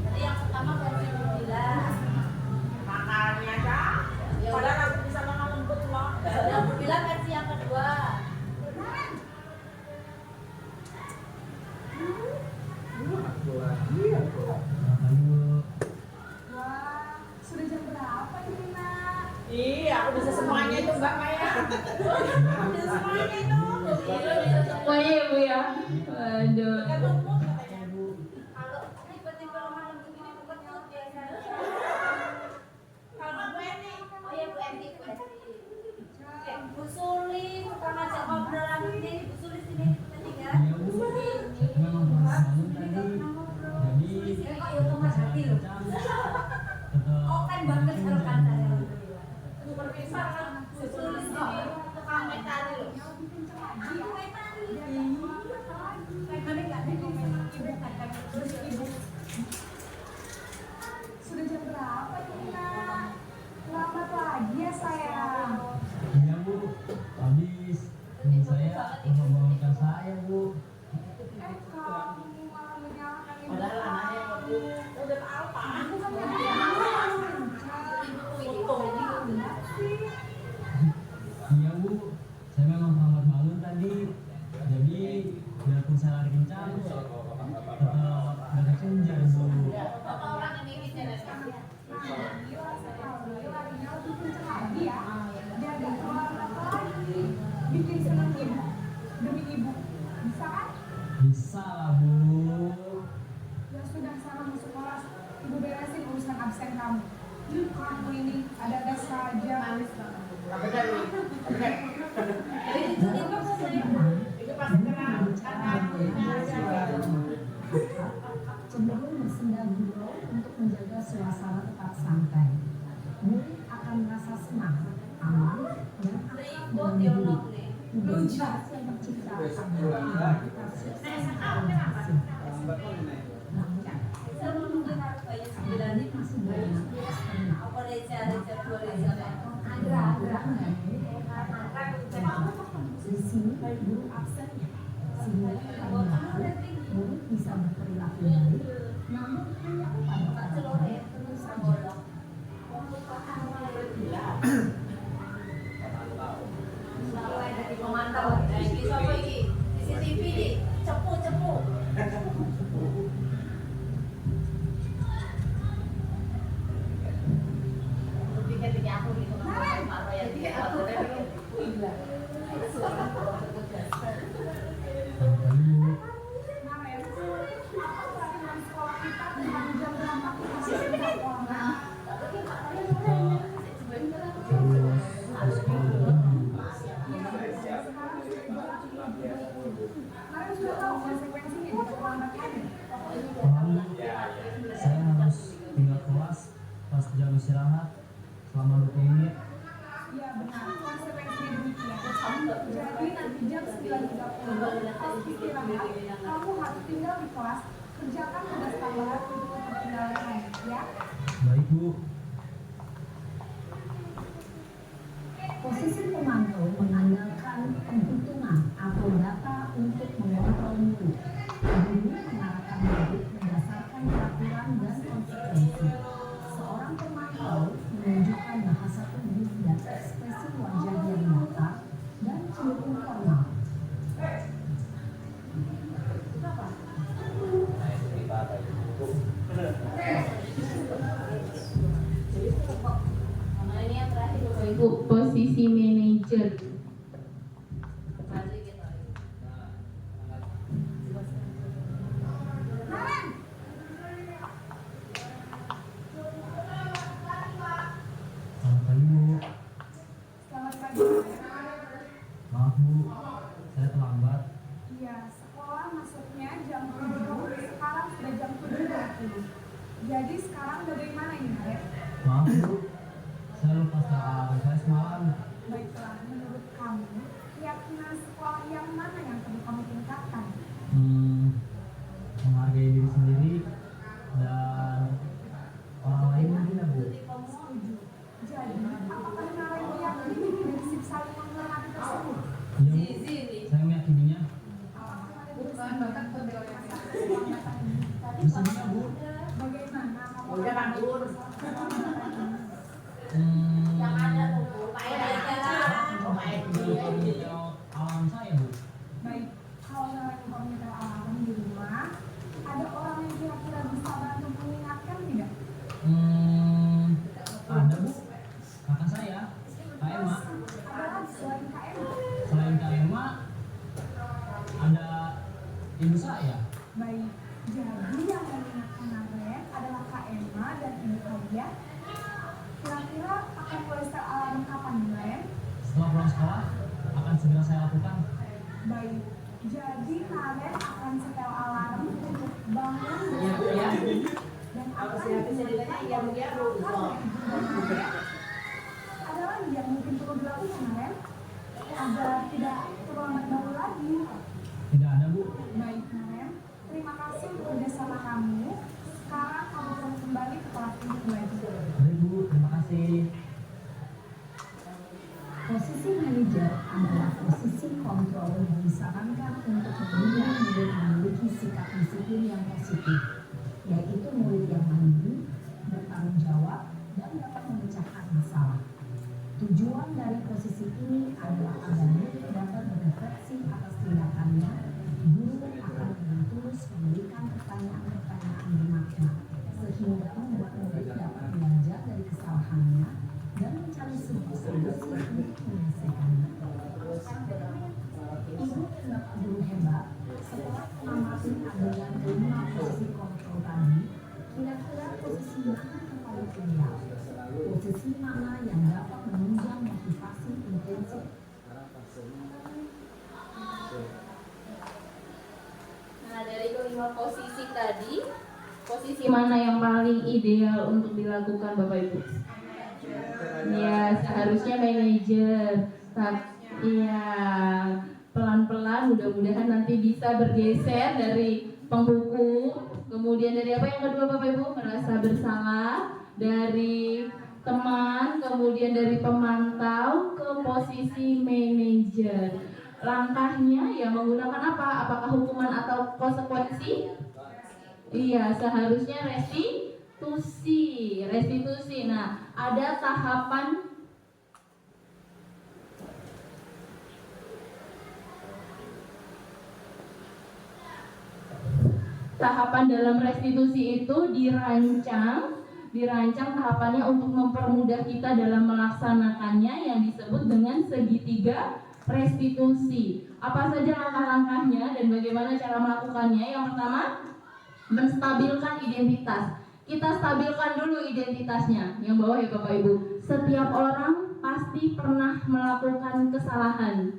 Tadi yang pertama versi Bu Bila. Makanya dah. Padahal aku bisa makan lembut loh. Yang Bu Bila versi yang kedua. Aku lagi aku. Silakan Bu. Wah, sudah jam berapa ini nak? Iya, aku bisa semuanya itu Mbak Maya. Aku bisa semuanya itu. Semuanya ya Bu ya. Waduh. Tergantung mood katanya. Kalau tipe-tipe lemah lembut ini bukan mood biasanya. Kalau Bu Eni, oh ya Bu Eni, Bu Eni. Oke, Bu Suli, suka ngajak ngobrolan ini, Bu Suli sini ketiga. Iya Bu, memang bahasa tadi. Jadi Kok ya Thomas cenderung bersenda gurau untuk menjaga suasana tetap santai. Murid akan merasa senang, aman, dan akrab dengan guru. Identitas yang tercipta adalah identitas sukses organisasi. Namun, ini masih banyak eksternal. Di sini guru absennya, sehingga murid bisa berperilaku baik, namun hanya pada saat tertentu saja. Memantau, ini siapa ini? CCTV nih, cepu. Pikir aku gitu, Pak Roy, aku gila. Saya harus tinggal kelas pas jam istirahat selama 20 menit. Ya benar, konsekuensinya demikian. Jadi nanti jam 9.30 pas istirahat, kamu harus tinggal di kelas, kerjakan tugas tambahan untuk ketinggalan lain, ya. Baik Bu. Posisi pemantau mengandalkan penghitungan atau data untuk mengontrol murid. Guru mengarahkan murid berdasarkan peraturan dan konsekuensi. Seorang pemantau menunjukkan bahasa tubuh dan ekspresi wajah yang nyata dan cenderung formal. Ini yang terakhir Bapak Ibu, posisi manajer. Selamat pagi Bu. Selamat pagi. Maaf Bu, saya terlambat. Iya, sekolah masuknya jam 7, sekarang sudah jam 7.20. Jadi sekarang bagaimana ini, Maren? Maaf Bu, saya lupa soal saya semalam. Baiklah, menurut kamu, keyakinan sekolah yang mana yang perlu kamu tingkatkan? Menghargai diri sendiri dan orang lain mungkin ya Bu. Setuju. Jadi, apakah Maren meyakini prinsip saling menghormati tersebut? Iya Bu, saya meyakininya. Apakah Maren bersepakat berdasarkan kesepakatan ini? Bersedia Bu. Bagaimana kamu Udah, Bang, akan Dur. Yang ada tuh, Pak Alam saya Bu. baik? Kalau Maren komite alarm di rumah, ada orang yang kira-kira bisa bantu mengingatkan tidak? Ada Bu, kakak saya, Kak Emma. Ada lagi selain KM? Selain Kak Emma, ada ibu saya. Baik, jadi yang mengingatkan Maren adalah Kak Emma dan Ibu Kalian. Kira-kira akan mulai setel alarm kapan, Maren? Setelah pulang sekolah, akan segera saya lakukan. Baik, jadi Maren akan setel alarm untuk bangun bersama dan akan ada lagi yang mungkin perlu dilakukan, Maren, agar tidak terlambat bangun lagi. Tidak ada Bu. Baik, Maren, terima kasih untuk kerjasama kamu. Sekarang kamu boleh kembali ke kelas untuk belajar. Baik Bu, terima kasih. Posisi manajer adalah posisi kontrol yang disarankan untuk membimbing murid memiliki sikap disiplin yang positif, yaitu murid yang mandiri, bertanggung jawab, dan dapat memecahkan masalah. Tujuan dari posisi ini adalah agar murid dapat berefleksi atas tindakannya. Guru akan dengan tulus memberikan pertanyaan-pertanyaan bermakna, sehingga membuat murid dapat belajar dari kesalahannya dan mencari sebuah solusi untuk menyelesaikannya. Ibu dan Bapak Guru hebat, setelah mengamati adegan kelima posisi kontrol tadi, kira-kira posisi mana yang paling ideal? Posisi mana yang dapat menunjang motivasi intensif? Nah, dari kelima posisi tadi, posisi mana yang paling ideal untuk dilakukan Bapak Ibu? Ya, seharusnya manajer. Iya, pelan-pelan mudah-mudahan nanti bisa bergeser dari penghukum, kemudian dari apa yang kedua Bapak Ibu? Merasa bersalah, dari teman, kemudian dari pemantau ke posisi manajer. Langkahnya ya menggunakan apa? Apakah hukuman atau konsekuensi? Iya, seharusnya restitusi. Nah, ada tahapan dalam restitusi itu dirancang tahapannya untuk mempermudah kita dalam melaksanakannya yang disebut dengan segitiga restitusi. Apa saja langkah-langkahnya dan bagaimana cara melakukannya? Yang pertama, menstabilkan identitas. Kita stabilkan dulu identitasnya. Yang bawah ya Bapak Ibu. Setiap orang pasti pernah melakukan kesalahan.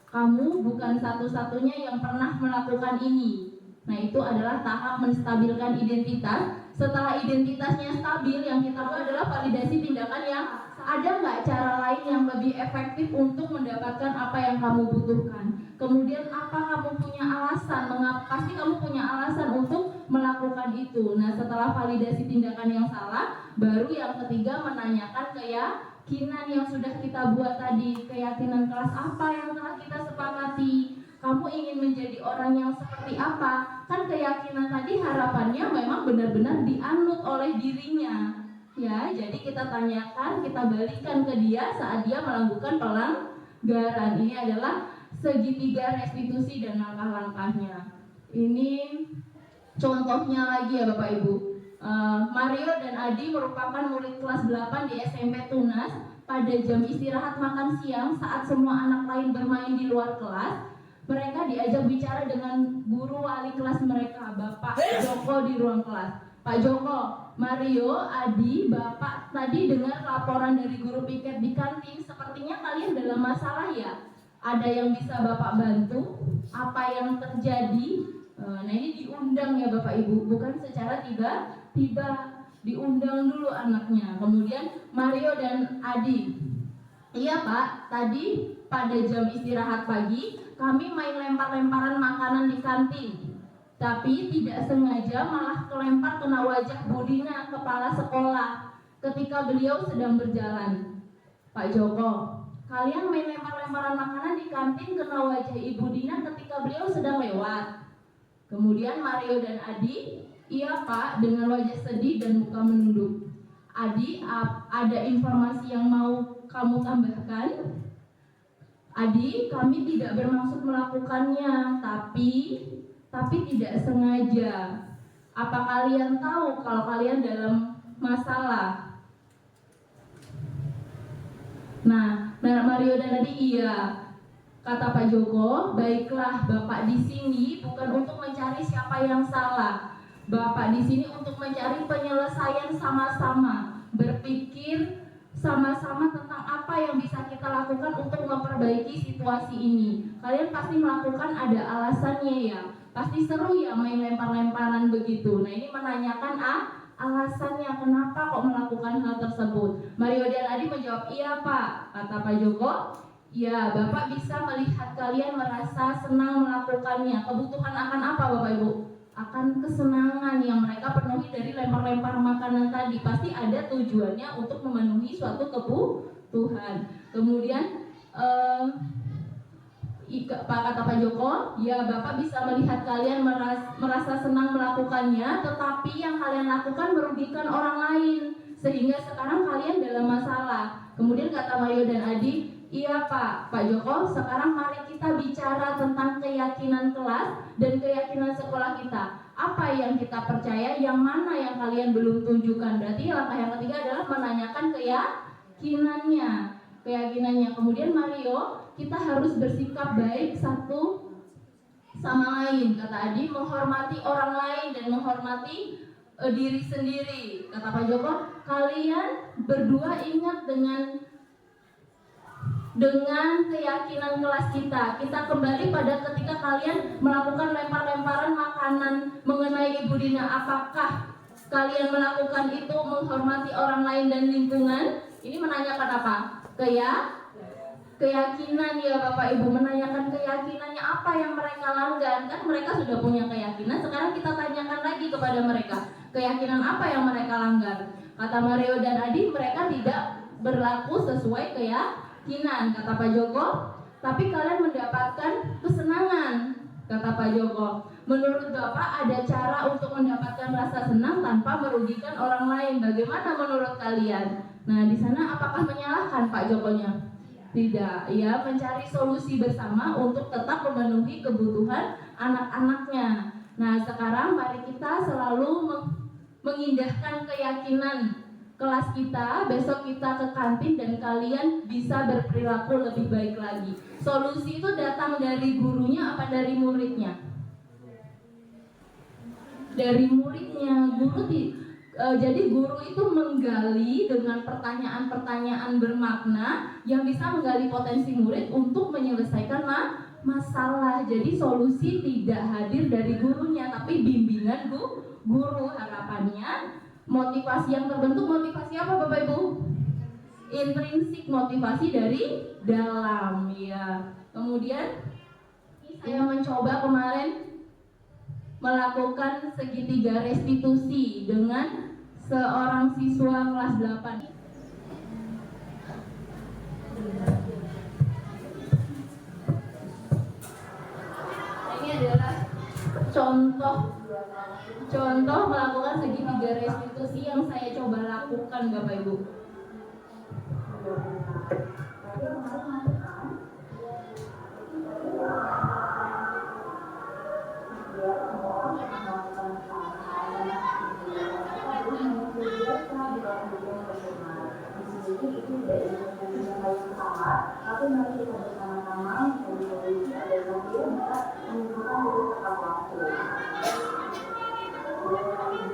Kamu bukan satu-satunya yang pernah melakukan ini. Nah, itu adalah tahap menstabilkan identitas. Setelah identitasnya stabil, yang kita lakukan adalah validasi tindakan yang ada nggak cara lain yang lebih efektif untuk mendapatkan apa yang kamu butuhkan. Kemudian apa kamu punya alasan, pasti kamu punya alasan untuk melakukan itu. Nah, setelah validasi tindakan yang salah, baru yang ketiga menanyakan keyakinan yang sudah kita buat tadi. Keyakinan kelas apa yang telah kita sepakati? Kamu ingin menjadi orang yang seperti apa? Kan keyakinan tadi harapannya memang benar-benar dianut oleh dirinya. Ya, jadi kita tanyakan, kita balikan ke dia saat dia melakukan pelanggaran. Ini adalah segitiga restitusi dan langkah-langkahnya. Ini contohnya lagi ya Bapak Ibu. Mario dan Adi merupakan murid kelas 8 di SMP Tunas. Pada jam istirahat makan siang saat semua anak lain bermain di luar kelas, mereka diajak bicara dengan guru wali kelas mereka, Bapak Joko, di ruang kelas. Pak Joko, Mario, Adi, Bapak tadi dengar laporan dari guru piket di kantin. Sepertinya kalian dalam masalah ya? Ada yang bisa Bapak bantu? Apa yang terjadi? Nah, ini diundang ya Bapak Ibu, bukan secara tiba-tiba, diundang dulu anaknya. Kemudian Mario dan Adi, iya Pak, tadi pada jam istirahat pagi kami main lempar-lemparan makanan di kantin. Tapi tidak sengaja malah kelempar kena wajah Budina, kepala sekolah, ketika beliau sedang berjalan. Pak Joko, kalian main lempar-lemparan makanan di kantin kena wajah Ibu Dina ketika beliau sedang lewat. Kemudian Mario dan Adi, iya Pak, dengan wajah sedih dan muka menunduk. Adi, ada informasi yang mau kamu tambahkan? Adi, kami tidak bermaksud melakukannya, tapi tidak sengaja. Apa kalian tahu kalau kalian dalam masalah? Nah, Mario dan Adi, iya. Kata Pak Joko, baiklah, Bapak di sini bukan untuk mencari siapa yang salah. Bapak di sini untuk mencari penyelesaian sama-sama, berpikir sama-sama tentang apa yang bisa kita lakukan untuk memperbaiki situasi ini. Kalian pasti melakukan ada alasannya ya. Pasti seru ya main lempar-lemparan begitu. Nah, ini menanyakan alasannya kenapa kok melakukan hal tersebut. Mario dan Adi menjawab, iya Pak. Kata Pak Joko, ya Bapak bisa melihat kalian merasa senang melakukannya. Kebutuhan akan apa Bapak Ibu? Akan kesenangan yang mereka penuhi dari lempar-lempar makanan tadi. Pasti ada tujuannya untuk memenuhi suatu kebutuhan. Kemudian kata Pak Joko, ya Bapak bisa melihat kalian merasa senang melakukannya, tetapi yang kalian lakukan merugikan orang lain, sehingga sekarang kalian dalam masalah. Kemudian kata Mario dan Adi, iya Pak Joko, sekarang mari kita bicara tentang keyakinan kelas dan keyakinan sekolah kita. Apa yang kita percaya, yang mana yang kalian belum tunjukkan. Berarti langkah yang ketiga adalah menanyakan keyakinannya. Kemudian Mario, kita harus bersikap baik satu sama lain. Kata Adi, menghormati orang lain dan menghormati diri sendiri. Kata Pak Joko, kalian berdua ingat dengan dengan keyakinan kelas kita. Kita kembali pada ketika kalian melakukan lempar-lemparan makanan mengenai Ibu Dina. Apakah kalian melakukan itu menghormati orang lain dan lingkungan? Ini menanyakan apa? Keyakinan ya Bapak Ibu, menanyakan keyakinannya apa yang mereka langgar. Kan mereka sudah punya keyakinan, sekarang kita tanyakan lagi kepada mereka, keyakinan apa yang mereka langgar. Kata Mario dan Adi, mereka tidak berlaku sesuai keyakinan, kata Pak Joko, tapi kalian mendapatkan kesenangan, kata Pak Joko. Menurut Bapak ada cara untuk mendapatkan rasa senang tanpa merugikan orang lain. Bagaimana menurut kalian? Nah, di sana apakah menyalahkan Pak Jokonya? Tidak, ya, mencari solusi bersama untuk tetap memenuhi kebutuhan anak-anaknya. Nah, sekarang mari kita selalu mengindahkan keyakinan kelas kita. Besok kita ke kantin dan kalian bisa berperilaku lebih baik lagi. Solusi itu datang dari gurunya apa dari muridnya? Dari muridnya. Jadi guru itu menggali dengan pertanyaan-pertanyaan bermakna yang bisa menggali potensi murid untuk menyelesaikan masalah. Jadi solusi tidak hadir dari gurunya, tapi bimbingan guru. Harapannya motivasi yang terbentuk, motivasi apa Bapak Ibu? Intrinsik, motivasi dari dalam, ya. Kemudian saya mencoba kemarin melakukan segitiga restitusi dengan seorang siswa kelas 8. Ini adalah contoh melakukan segitiga restitusi yang saya coba lakukan Bapak Ibu.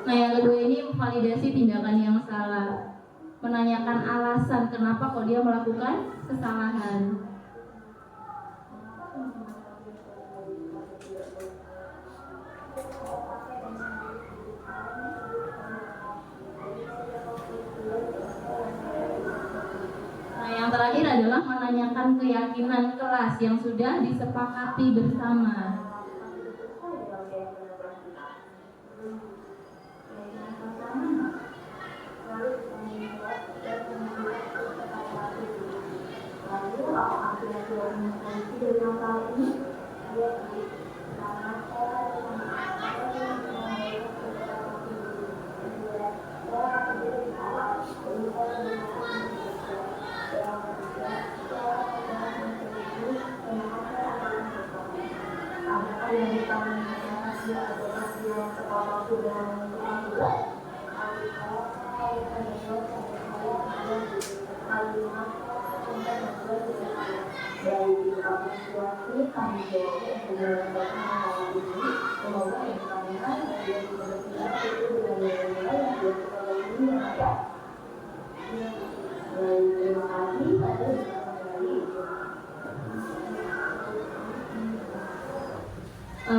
Nah, yang kedua ini validasi tindakan yang salah. Menanyakan alasan kenapa kok dia melakukan kesalahan. Nah, yang terakhir adalah menanyakan keyakinan kelas yang sudah disepakati bersama.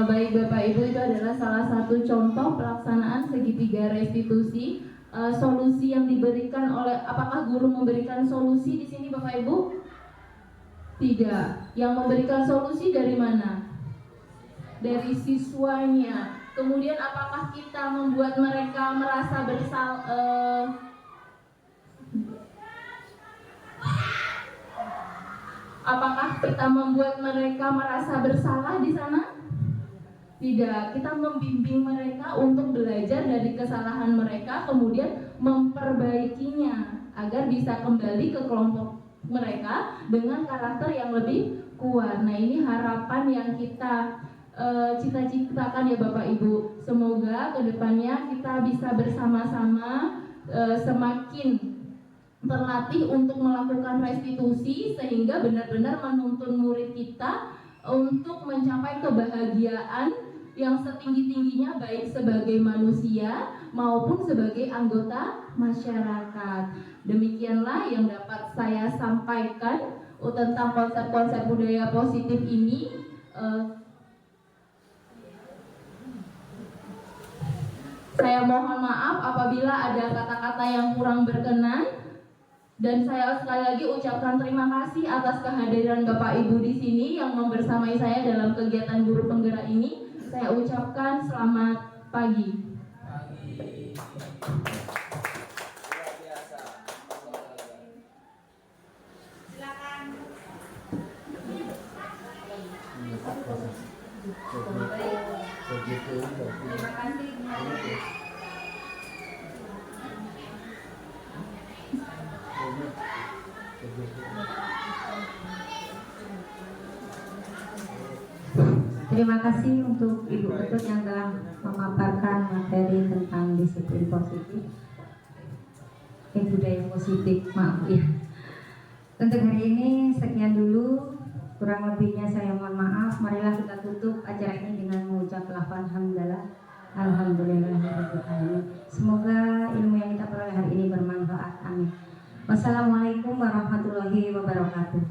Baik Bapak Ibu, itu adalah salah satu contoh pelaksanaan segitiga restitusi. Solusi yang diberikan oleh, apakah guru memberikan solusi di sini Bapak Ibu? Tidak. Yang memberikan solusi dari mana? Dari siswanya. Kemudian apakah kita membuat mereka merasa apakah kita membuat mereka merasa bersalah di sana? Tidak, kita membimbing mereka untuk belajar dari kesalahan mereka, kemudian memperbaikinya agar bisa kembali ke kelompok mereka dengan karakter yang lebih kuat. Nah, ini harapan yang kita cita-citakan ya Bapak Ibu. Semoga kedepannya kita bisa bersama-sama semakin terlatih untuk melakukan restitusi sehingga benar-benar menuntun murid kita untuk mencapai kebahagiaan yang setinggi-tingginya baik sebagai manusia maupun sebagai anggota masyarakat. Demikianlah yang dapat saya sampaikan tentang konsep-konsep budaya positif ini. Saya mohon maaf apabila ada kata-kata yang kurang berkenan. Dan saya sekali lagi ucapkan terima kasih atas kehadiran Bapak Ibu di sini yang membersamai saya dalam kegiatan guru penggerak ini. Saya ucapkan selamat pagi. Silakan. Terima kasih. Terima kasih untuk Ibu Ketut yang telah memaparkan materi tentang disiplin positif, budaya positif, maaf ya. Untuk hari ini sekian dulu, kurang lebihnya saya mohon maaf. Marilah kita tutup acara ini dengan mengucap lafaz hamdalah, alhamdulillahirabbil alamin. Semoga ilmu yang kita peroleh hari ini bermanfaat. Amin. Wassalamualaikum warahmatullahi wabarakatuh.